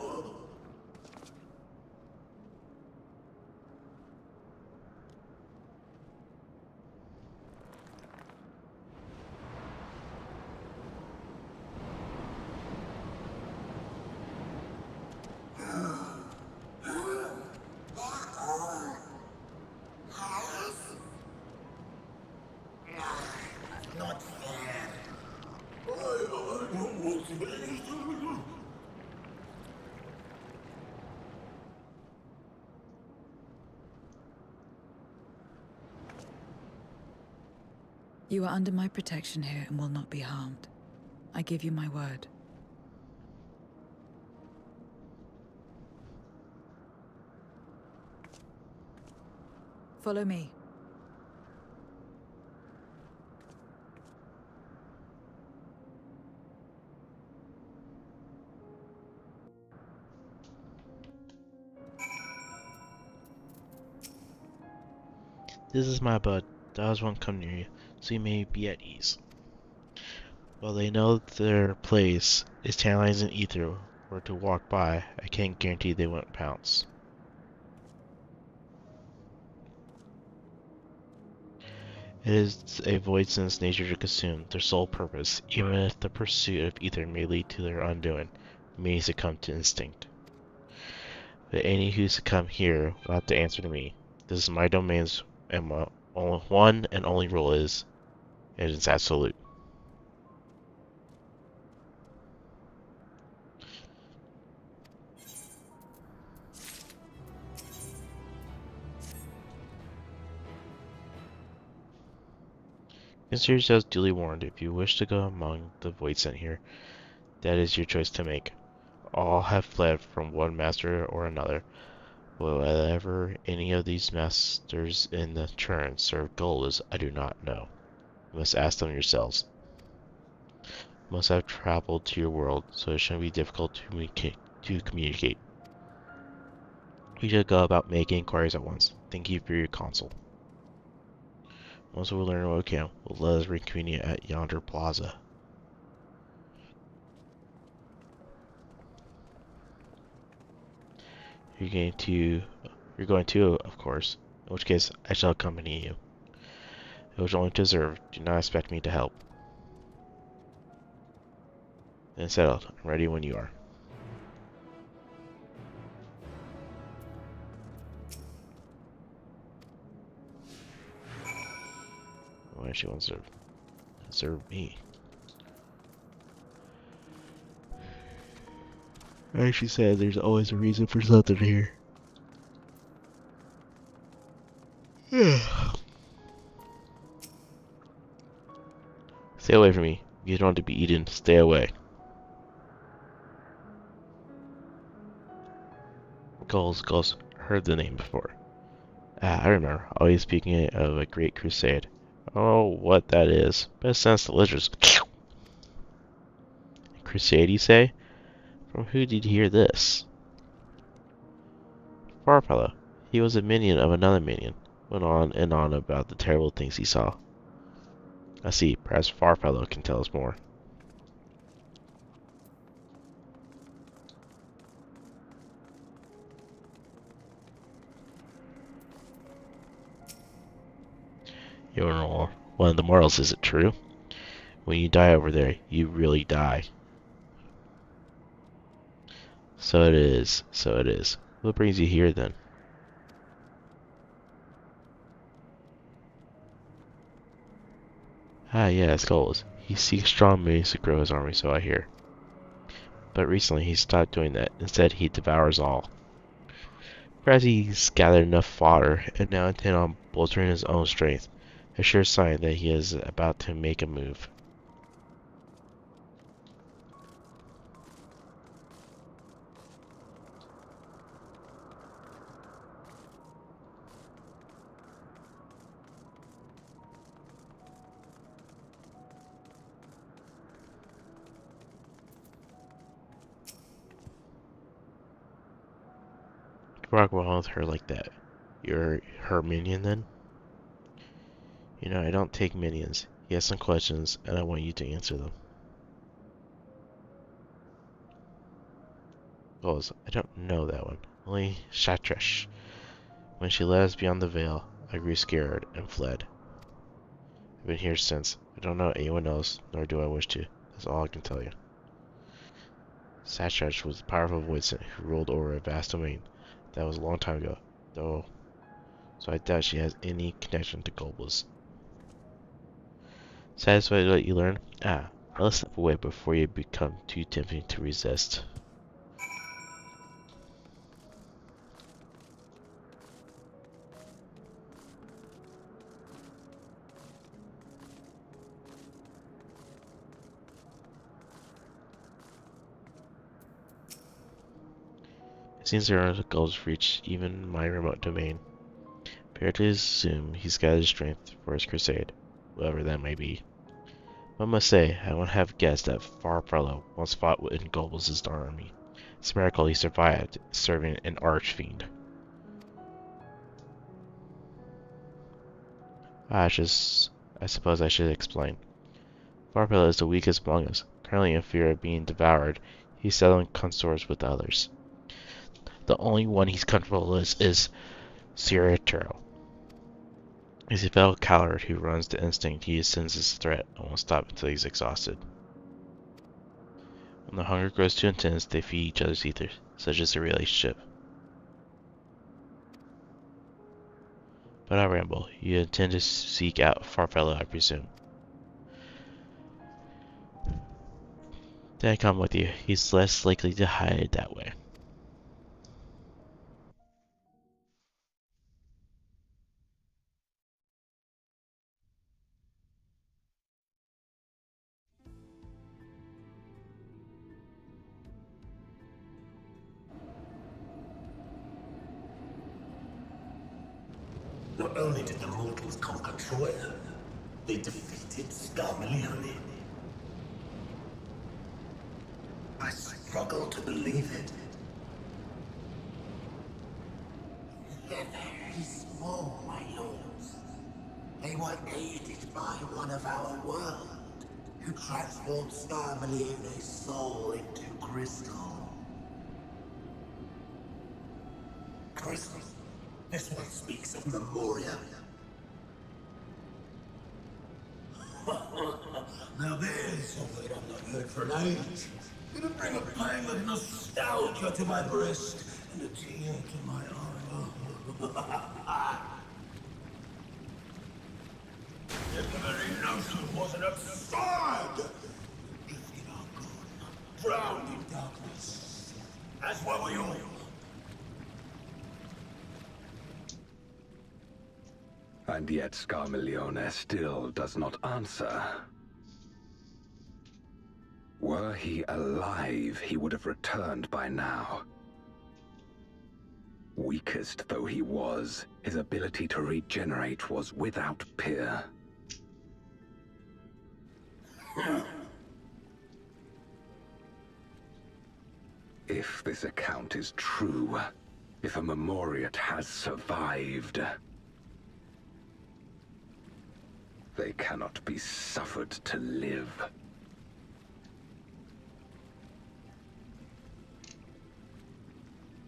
Not fair. I don't want to be. You are under my protection here and will not be harmed. I give you my word. Follow me. This is my bud. Dogs won't come near you, so you may be at ease. While they know their place is tantalizing ether or to walk by, I can't guarantee they won't pounce. It is a void sense nature to consume their sole purpose, even if the pursuit of ether may lead to their undoing, may succumb to instinct. But any who succumb here will have to answer to me. This is my domain's and my one and only rule is, it is absolute. Consider yourselves duly warned. If you wish to go among the void sent here, that is your choice to make. All have fled from one master or another. Whatever any of these masters in the churn serve gold is, I do not know. You must ask them yourselves. You must have traveled to your world, so it shouldn't be difficult to communicate. We should go about making inquiries at once. Thank you for your counsel. Once we learn what we can, let us reconvene at yonder plaza. You're going to, of course, in which case I shall accompany you. It was only to observe. Do not expect me to help. Then settled. I'm ready when you are. Why she wants to serve me? Like she said, there's always a reason for something here. Stay away from me. You don't want to be eaten. Stay away. Gulls, heard the name before. Ah, I remember. Always speaking of a great crusade. Oh, what that is. But it sounds delicious. Crusade, you say? From who did you hear this? Farfellow. He was a minion of another minion. Went on and on about the terrible things he saw. I see. Perhaps Farfellow can tell us more. You're one of the mortals, is it true? When you die over there, you really die. So it is. So it is. What brings you here, then? Ah, yeah, Skulls. He seeks strong means to grow his army, so I hear. but recently he stopped doing that. Instead, he devours all. Perhaps he's gathered enough fodder and now intent on bolstering his own strength, a sure sign that he is about to make a move. Rock on with her like that. You're her minion then? You know, I don't take minions. He has some questions, and I want you to answer them. Goals. I don't know that one. Only Shatresh. When she led us beyond the veil, I grew scared and fled. I've been here since. I don't know anyone else, nor do I wish to. That's all I can tell you. Shatresh was a powerful voidsent who ruled over a vast domain. That was a long time ago, though, so I doubt she has any connection to Goldblum. Satisfied with what you learn? Ah, let's step away before you become too tempting to resist. It seems there are goals reach even my remote domain. Fair to assume he's gathered strength for his crusade, whatever that may be. I must say, I would have guessed that Farfellow once fought in Goebbels' army. It's a miracle he survived, serving an archfiend. I suppose I should explain. Farfellow is the weakest among us. Currently in fear of being devoured, he seldom consorts with others. The only one he's comfortable with is Ciritero. He's a fellow coward who runs the instinct he senses threat and won't stop until he's exhausted. When the hunger grows too intense, they feed each other's ether, such as a relationship. But I ramble. You intend to seek out Farfellow, I presume. Then I come with you. He's less likely to hide that way. Not only did the mortals conquer Troy, they defeated Scarmalione. I struggle to believe it. They're very small, my lords. They were aided by one of our world, who transformed Scarmalione's soul into crystal. Crystal? This one speaks of Memoria. Now there's something I've not heard for an age. It'll bring a pang of nostalgia to my breast and a tear to my eye. If the very notion wasn't absurd! Drifting on, drowned in darkness. As were we all. And yet Scarmalione still does not answer. Were he alive, he would have returned by now. Weakest though he was, his ability to regenerate was without peer. If this account is true, if a Memoriat has survived, they cannot be suffered to live.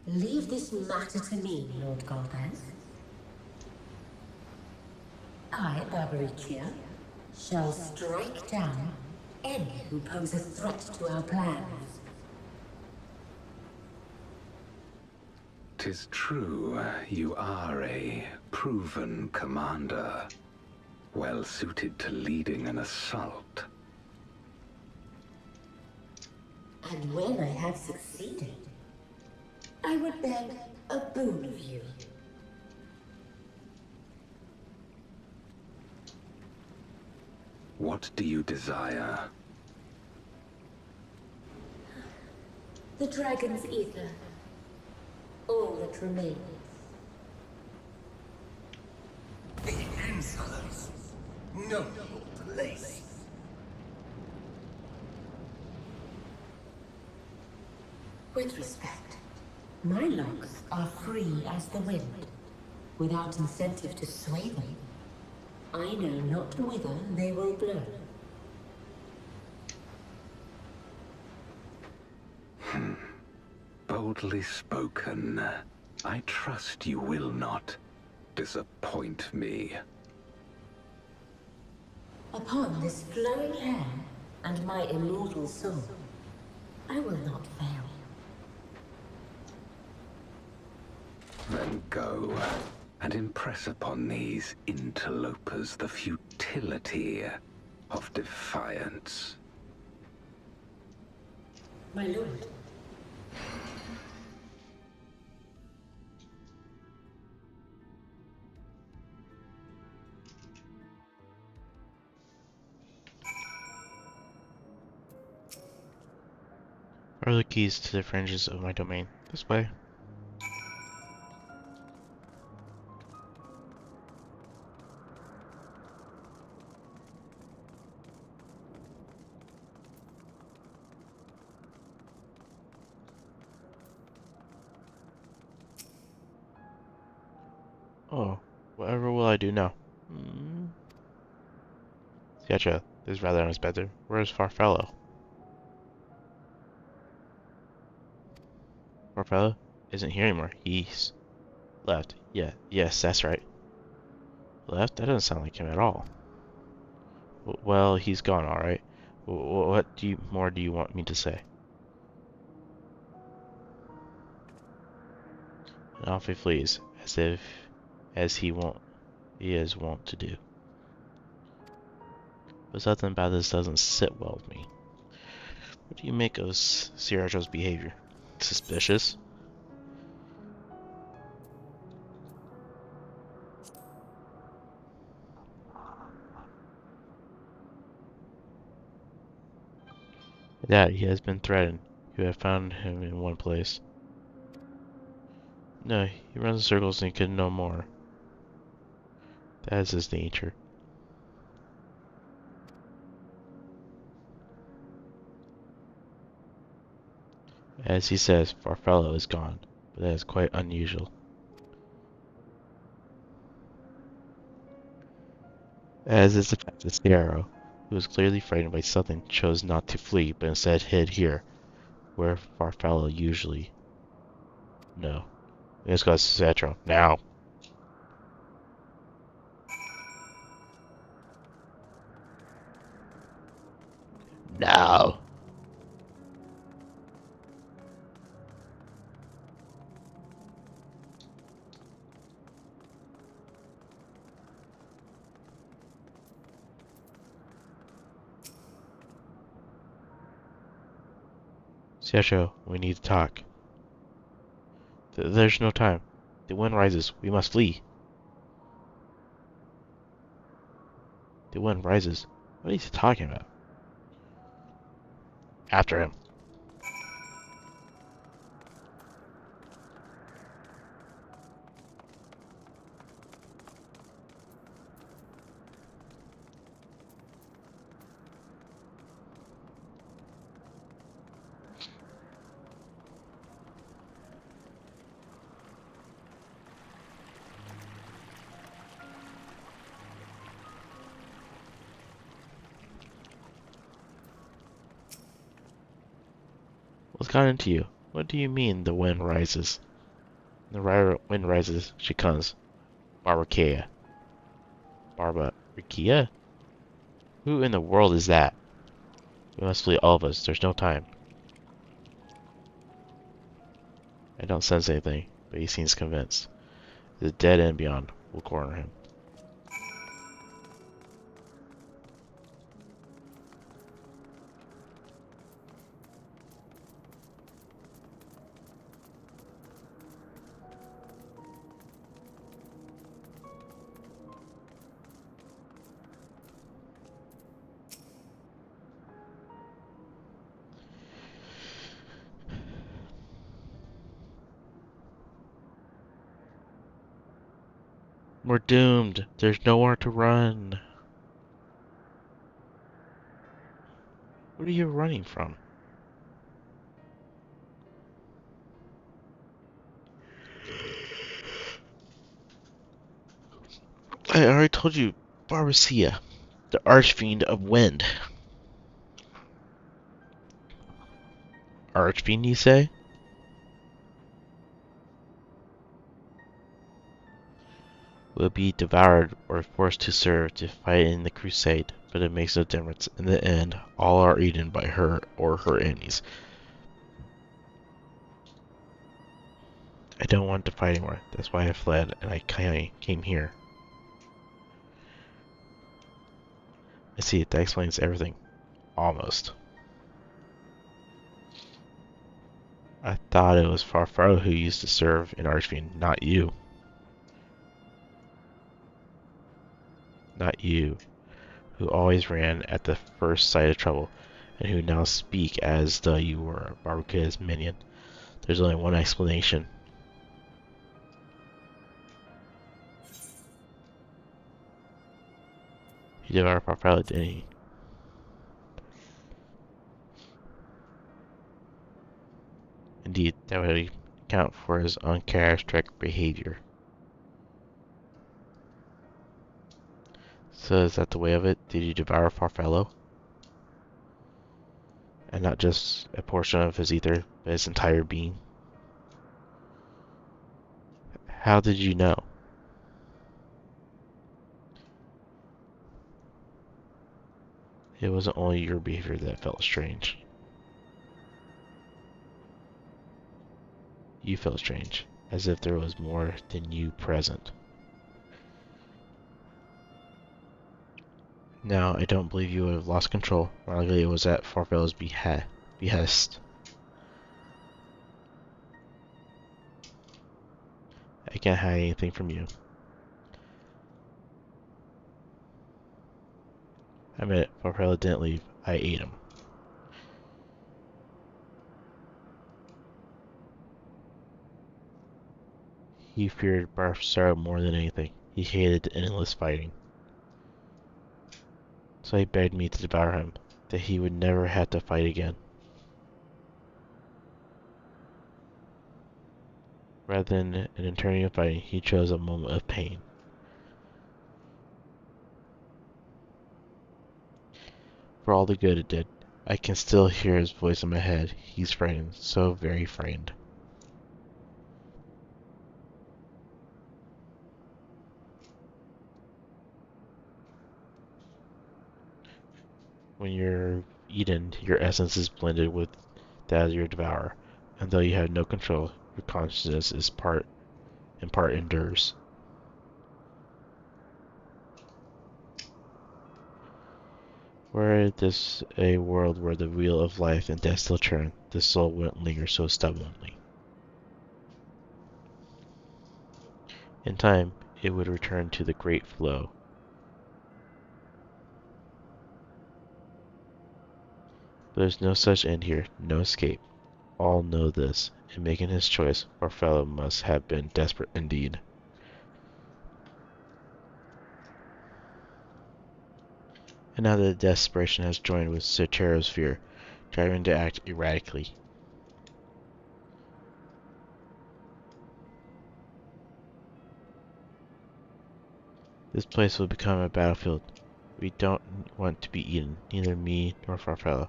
Leave this matter to me, Lord Galvez. I, Barbaricia, shall strike down any who pose a threat to our plans. 'Tis true, you are a proven commander, well suited to leading an assault. And when I have succeeded, I would beg a boon of you. What do you desire? The dragon's ether. All that remains. The insolence. Know your place. With respect, my locks are free as the wind, without incentive to sway them. I know not whither they will blow. Boldly spoken. I trust you will not disappoint me. Upon this flowing hair and my immortal soul, I will not fail. Then go and impress upon these interlopers the futility of defiance. My lord. Where are the keys to the fringes of my domain? This way. Oh, whatever will I do now? Gotcha. This is rather unexpected. Where's Farfellow? Farfellow isn't here anymore. He's left. Yeah, yes, that's right. Left? That doesn't sound like him at all. Well, he's gone, alright. What more do you want me to say? And off he flees, as he is wont to do. But something about this doesn't sit well with me. What do you make of Sierra's behavior? Suspicious? That he has been threatened. You have found him in one place. No, he runs in circles and he could know more. That is his nature. As he says, Farfellow is gone, but that is quite unusual. As is the fact that Sierra, who was clearly frightened by something, chose not to flee, but instead hid here, where Farfellow usually. No. Let's go to Cetro. Now! Now! Cetro, we need to talk. There's no time. The wind rises. We must flee. The wind rises. What is he talking about? After him. What's gotten into you? What do you mean the wind rises? The wind rises, she comes. Barbaria. Barbaria? Who in the world is that? We must flee, all of us. There's no time. I don't sense anything, but he seems convinced. The dead end beyond will corner him. We're doomed. There's nowhere to run. What are you running from? I already told you, Barbacia, the Archfiend of Wind. Archfiend, you say? Will be devoured or forced to serve to fight in the crusade, but it makes no difference. In the end, all are eaten by her or her enemies. I don't want to fight anymore. That's why I fled and I came here. I see, that explains everything. Almost. I thought it was Farfaro who used to serve in Archfiend, not you. Not you, who always ran at the first sight of trouble, and who now speak as though you were Barbacia's minion. There's only one explanation. He devoured Farfaro, didn't he? Indeed, that would account for his uncharacteristic behavior. So is that the way of it? Did you devour Farfaro? And not just a portion of his ether, but his entire being? How did you know? It wasn't only your behavior that felt strange. You felt strange, as if there was more than you present. Now, I don't believe you would have lost control. Likely it was at Farfaro's behest. I can't hide anything from you. I admit, Farfaro didn't leave. I ate him. He feared Barfsaro more than anything. He hated the endless fighting. So he begged me to devour him, that he would never have to fight again. Rather than an eternity of fighting, he chose a moment of pain. For all the good it did, I can still hear his voice in my head. He's frightened, so very frightened. When you're eaten, your essence is blended with that of your devourer, and though you have no control, your consciousness is part endures. Were this a world where the wheel of life and death still turned, the soul wouldn't linger so stubbornly. In time, it would return to the great flow. But there's no such end here, no escape. All know this. In making his choice, Farfaro must have been desperate indeed. And now the desperation has joined with Sotero's fear, driving him to act erratically. This place will become a battlefield. We don't want to be eaten, neither me nor Farfaro.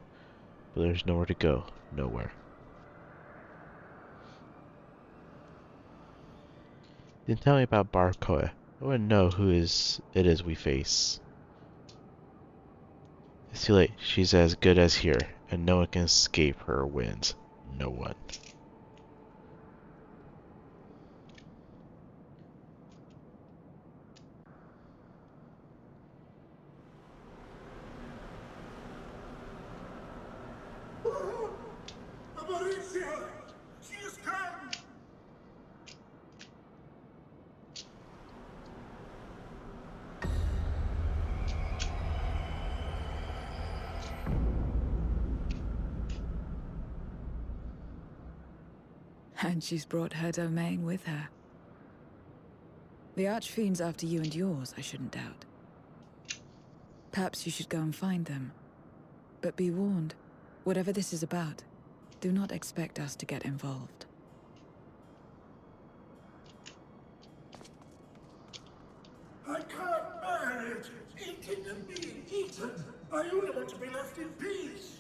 But there's nowhere to go, nowhere. Then tell me about Barbacia. I want to know who it is we face. It's too late. She's as good as here, and no one can escape her winds. No one. Amaricia! She has come! And she's brought her domain with her. The Archfiend's after you and yours, I shouldn't doubt. Perhaps you should go and find them. But be warned, whatever this is about, do not expect us to get involved. I can't bear it! Eating and being eaten! I only want to be left in peace!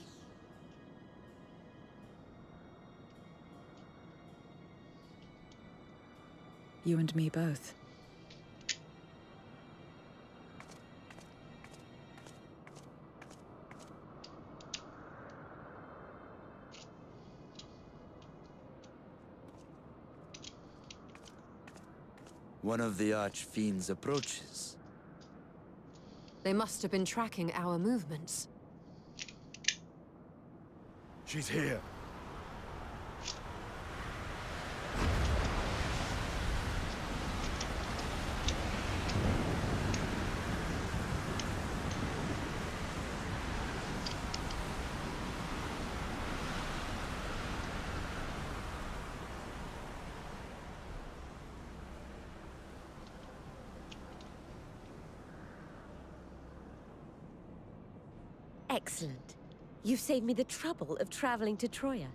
You and me both. One of the Archfiend's approaches. They must have been tracking our movements. She's here. Excellent. You've saved me the trouble of traveling to Troya.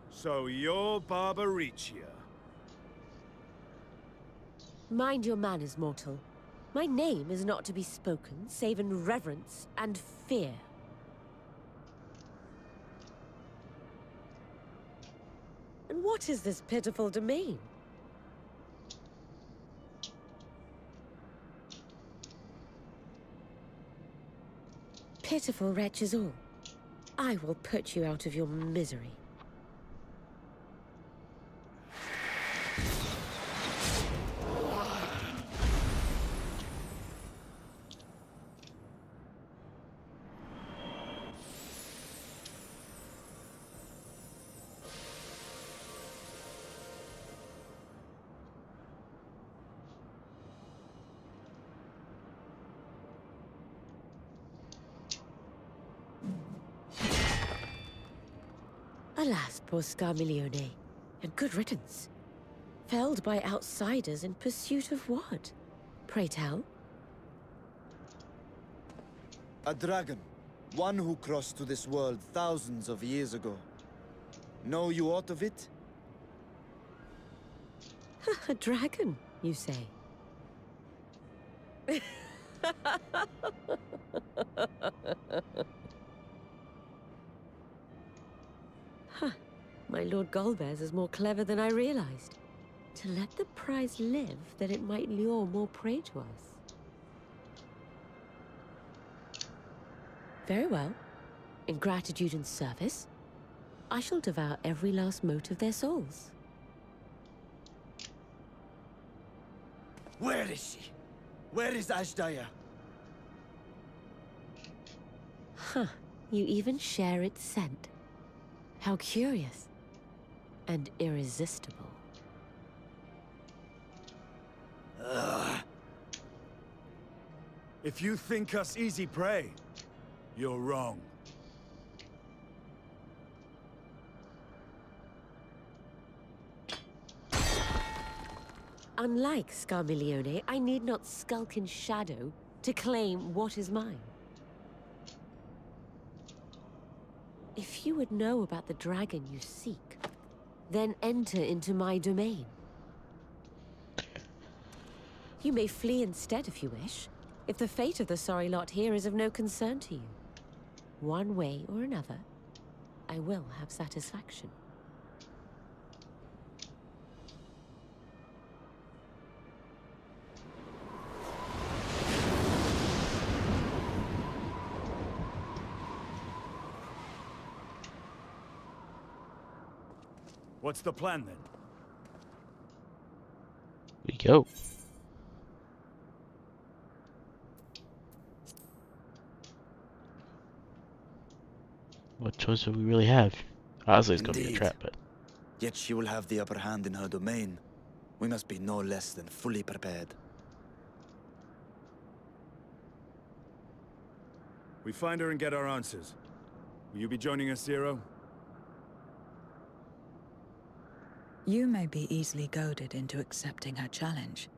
So you're Barbaricia. Mind your manners, mortal. My name is not to be spoken, save in reverence and fear. And what is this pitiful domain? Pitiful wretches all. I will put you out of your misery. Alas, poor Scarmiglione, and good riddance. Felled by outsiders in pursuit of what? Pray tell? A dragon. One who crossed to this world thousands of years ago. Know you aught of it? A dragon, you say? Huh. My Lord Golbez is more clever than I realized. To let the prize live, that it might lure more prey to us. Very well. In gratitude and service, I shall devour every last mote of their souls. Where is she? Where is Ashdaya? Huh. You even share its scent. How curious. And irresistible. If you think us easy prey, you're wrong. Unlike Scarmiglione, I need not skulk in shadow to claim what is mine. If you would know about the dragon you seek, then enter into my domain. You may flee instead if you wish, if the fate of the sorry lot here is of no concern to you. One way or another, I will have satisfaction. What's the plan then? We go. What choice do we really have? Honestly, it's gonna be a Indeed. trap, but Yet she will have the upper hand in her domain. We must be no less than fully prepared. We find her and get our answers. Will you be joining us, Zero? You may be easily goaded into accepting her challenge,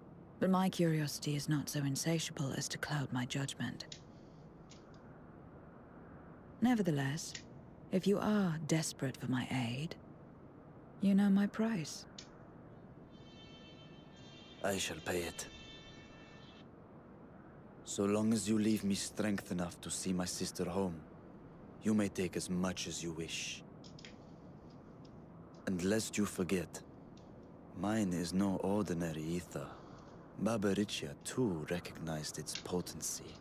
but my curiosity is not so insatiable as to cloud my judgment. Nevertheless, if you are desperate for my aid, you know my price. I shall pay it. So long as you leave me strength enough to see my sister home, you may take as much as you wish. And lest you forget, mine is no ordinary ether. Barbaricia too recognized its potency.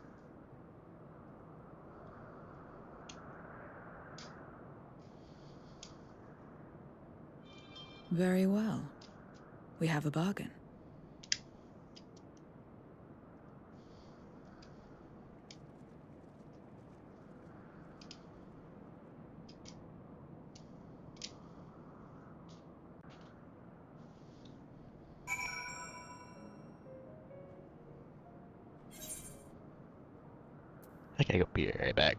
Very well. We have a bargain. I gotta go be right back.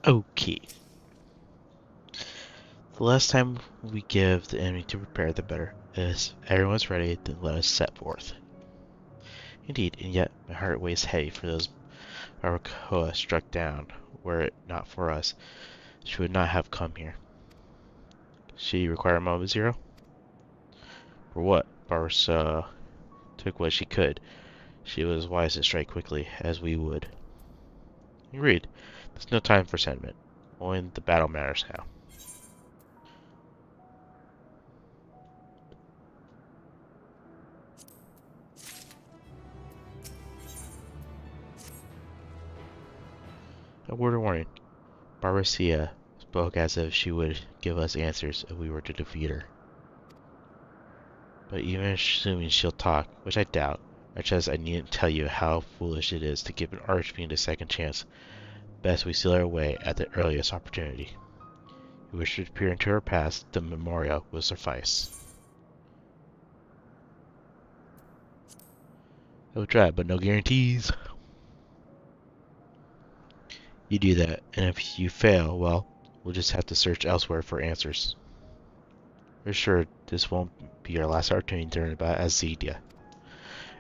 Okay. The less time we give the enemy to prepare, the better. As everyone's ready, then let us set forth. Indeed, and yet my heart weighs heavy for those Barbacoa struck down. Were it not for us, she would not have come here. She required a moment zero? For what? Barca took what she could. She was wise to strike quickly, as we would. Agreed. There's no time for sentiment. Only the battle matters now. A word of warning. Barbacia spoke as if she would give us answers if we were to defeat her. But even assuming she'll talk, which I doubt, much as I needn't tell you how foolish it is to give an archfiend a second chance, best we seal our way at the earliest opportunity. If we wish to peer into her past, the memorial will suffice. I will try, but no guarantees. You do that, and if you fail, well, we'll just have to search elsewhere for answers. We're sure this won't be our last opportunity to learn about Azedia.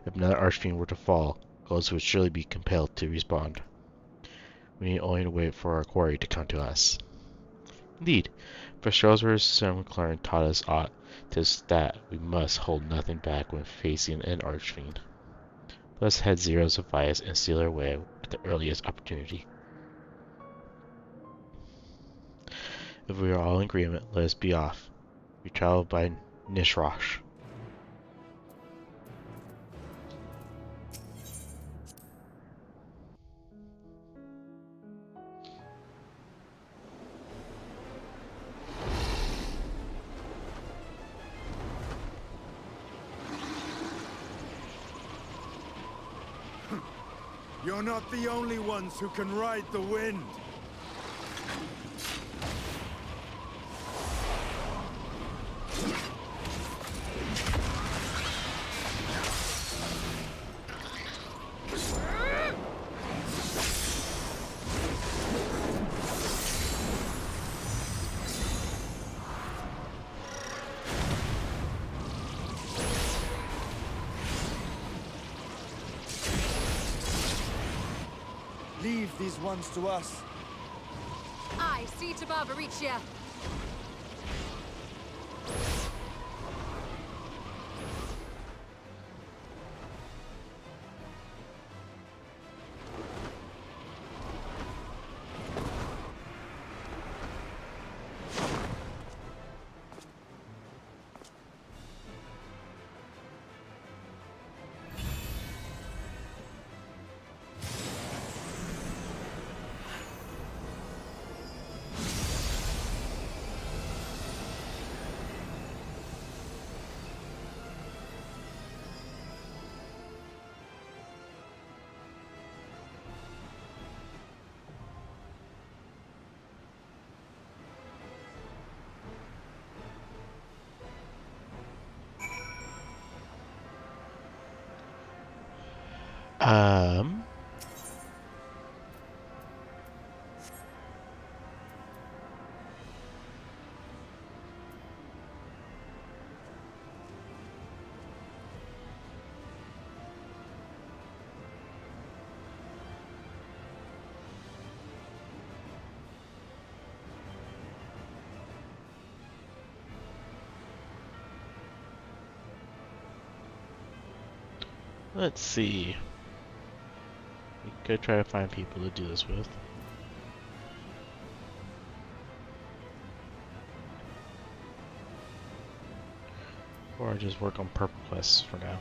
If another archfiend were to fall, Ghosts would surely be compelled to respond. We need only to wait for our quarry to come to us. Indeed, for Strasbourg's son McLaren taught us aught, 'tis that we must hold nothing back when facing an archfiend. Let us head zero suffice and seal our way at the earliest opportunity. If we are all in agreement, let us be off. We travel by Nishrosh. You're not the only ones who can ride the wind. Leave these ones to us. Aye, see to Barbaricia. Um. Let's see. We could try to find people to do this with. Or just work on purple quests for now.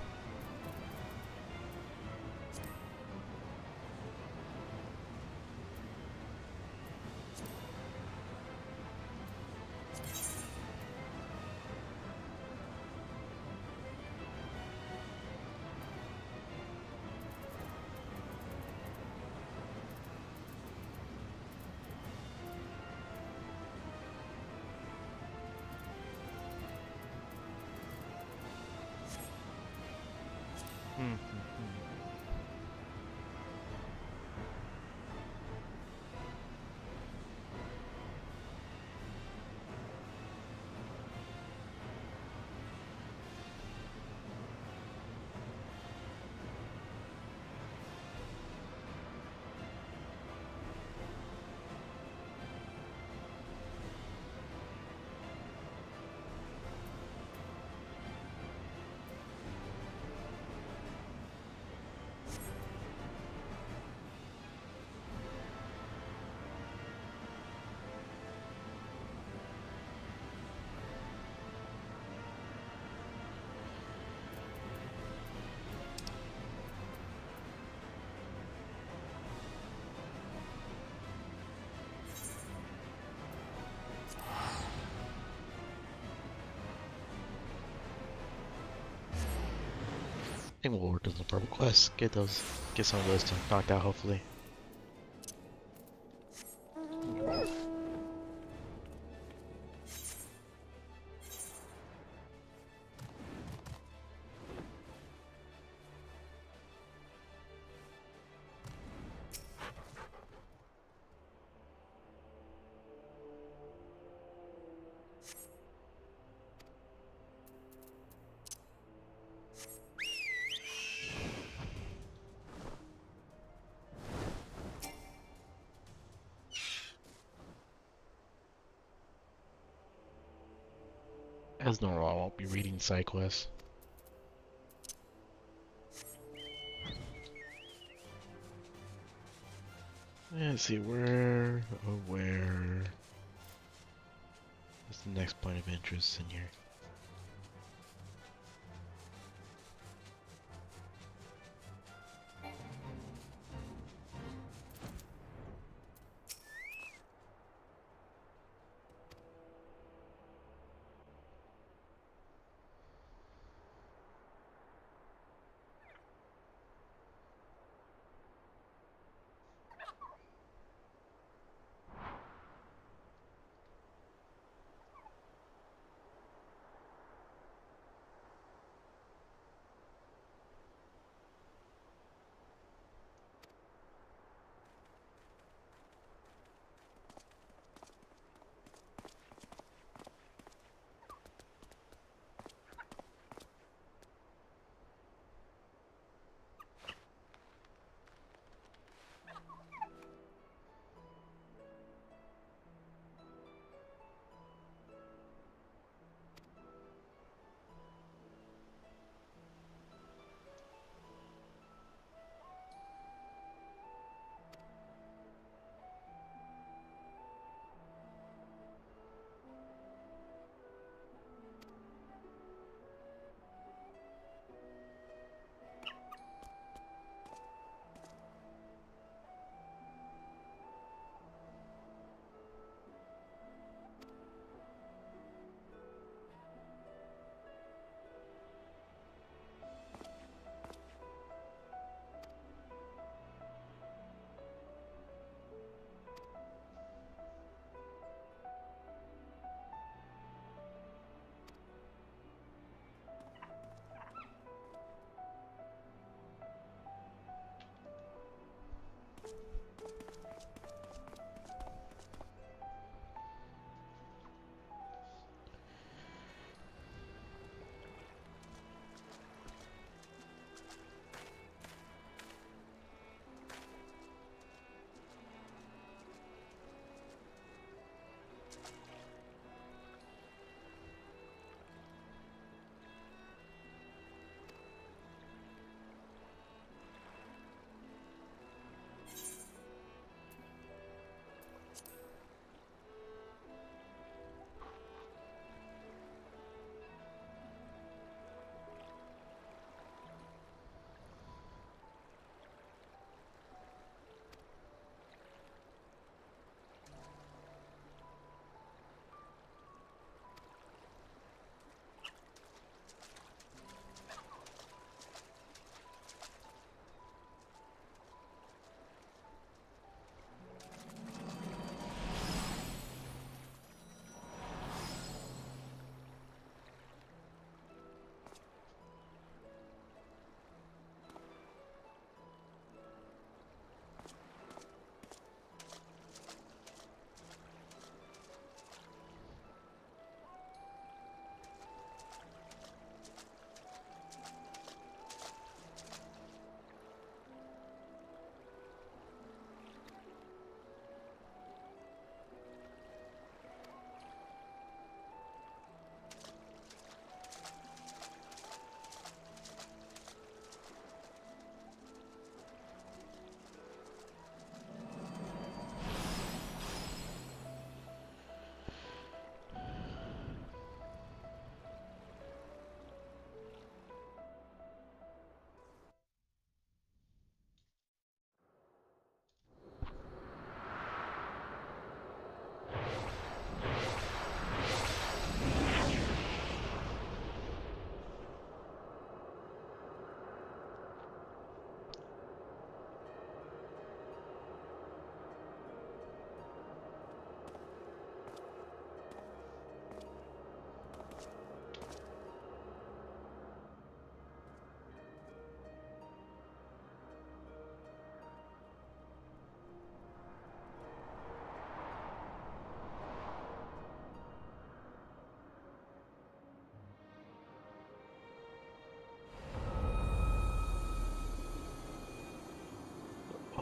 I think we'll work on the purple quests. Get some of those knocked out hopefully. As normal, I won't be reading side quests. Let's see, where is the next point of interest in here?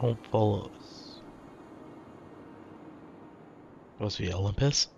won't follow us. Must be Olympus?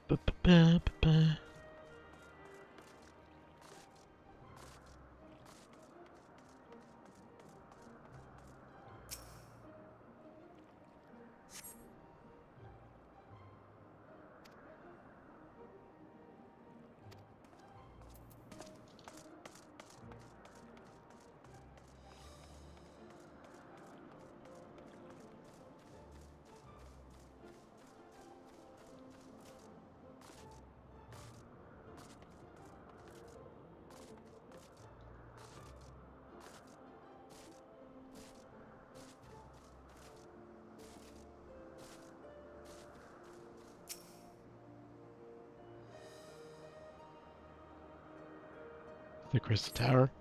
Ba-ba-ba-ba-ba. The Crystal Tower.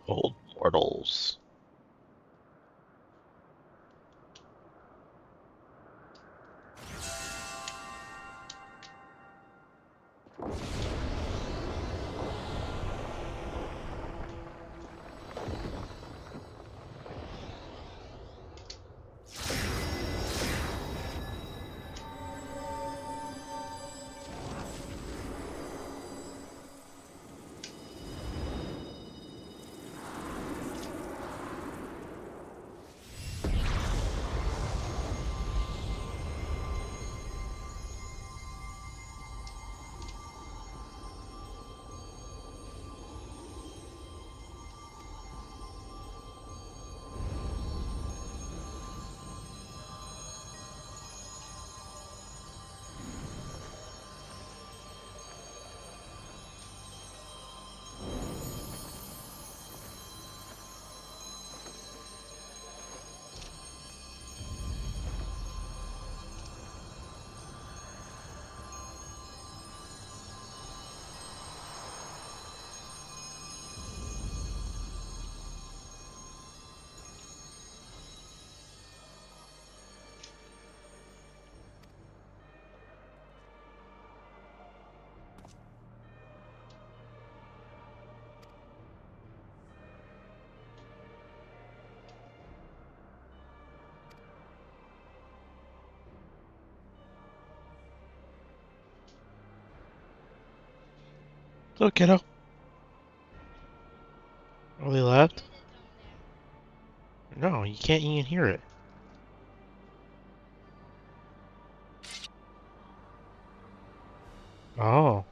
Old mortals. So, kiddo. Oh, they left? No, you can't even hear it. Oh.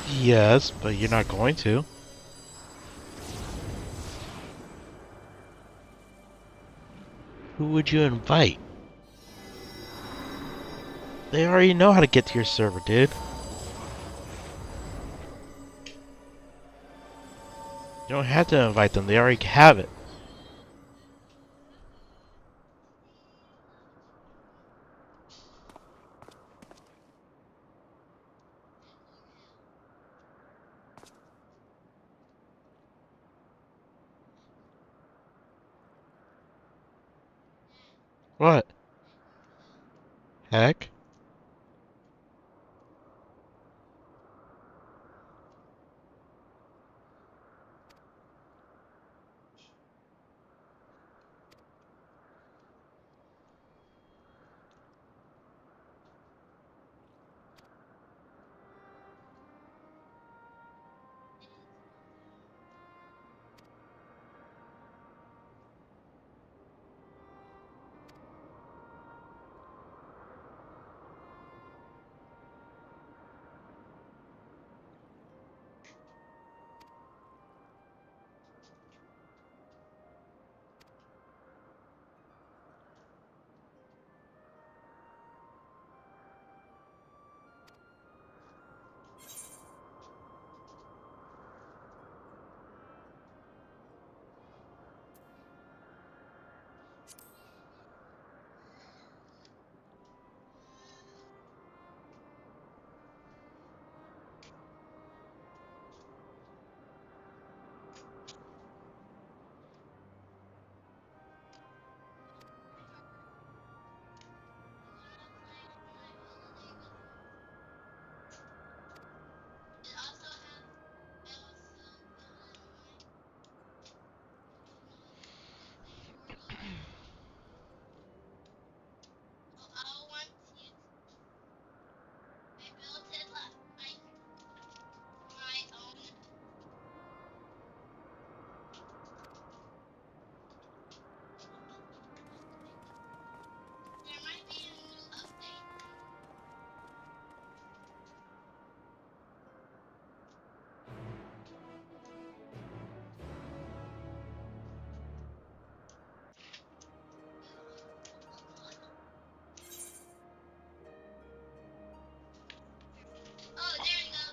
Yes, but you're not going to. Who would you invite? They already know how to get to your server, dude. You don't have to invite them, they already have it. What? Heck?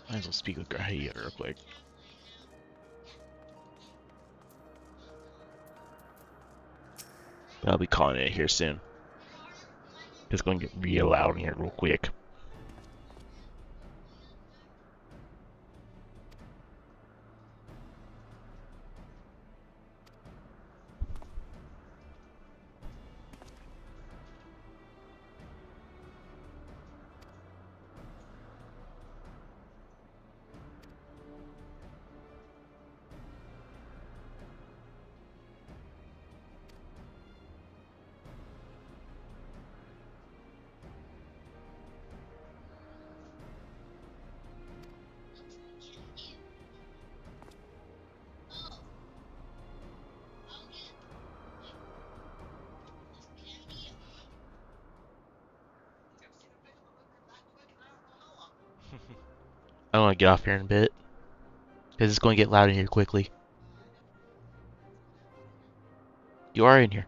Might as well speak with Grahia real quick. But I'll be calling it here soon. It's going to get real loud in here real quick. I want to get off here in a bit. Because it's going to get loud in here quickly. You are in here.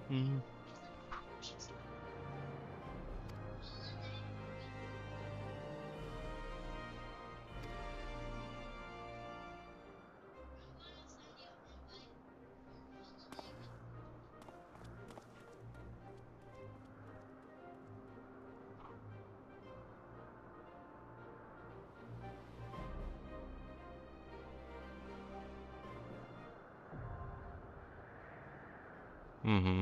Mm. Mm-hmm.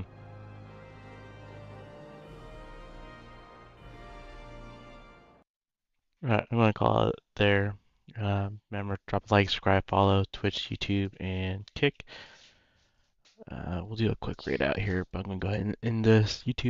Alright, I'm going to call it there. Remember, drop a like, subscribe, follow Twitch, YouTube, and Kick. We'll do a quick raid out here, but I'm going to go ahead and end this YouTube.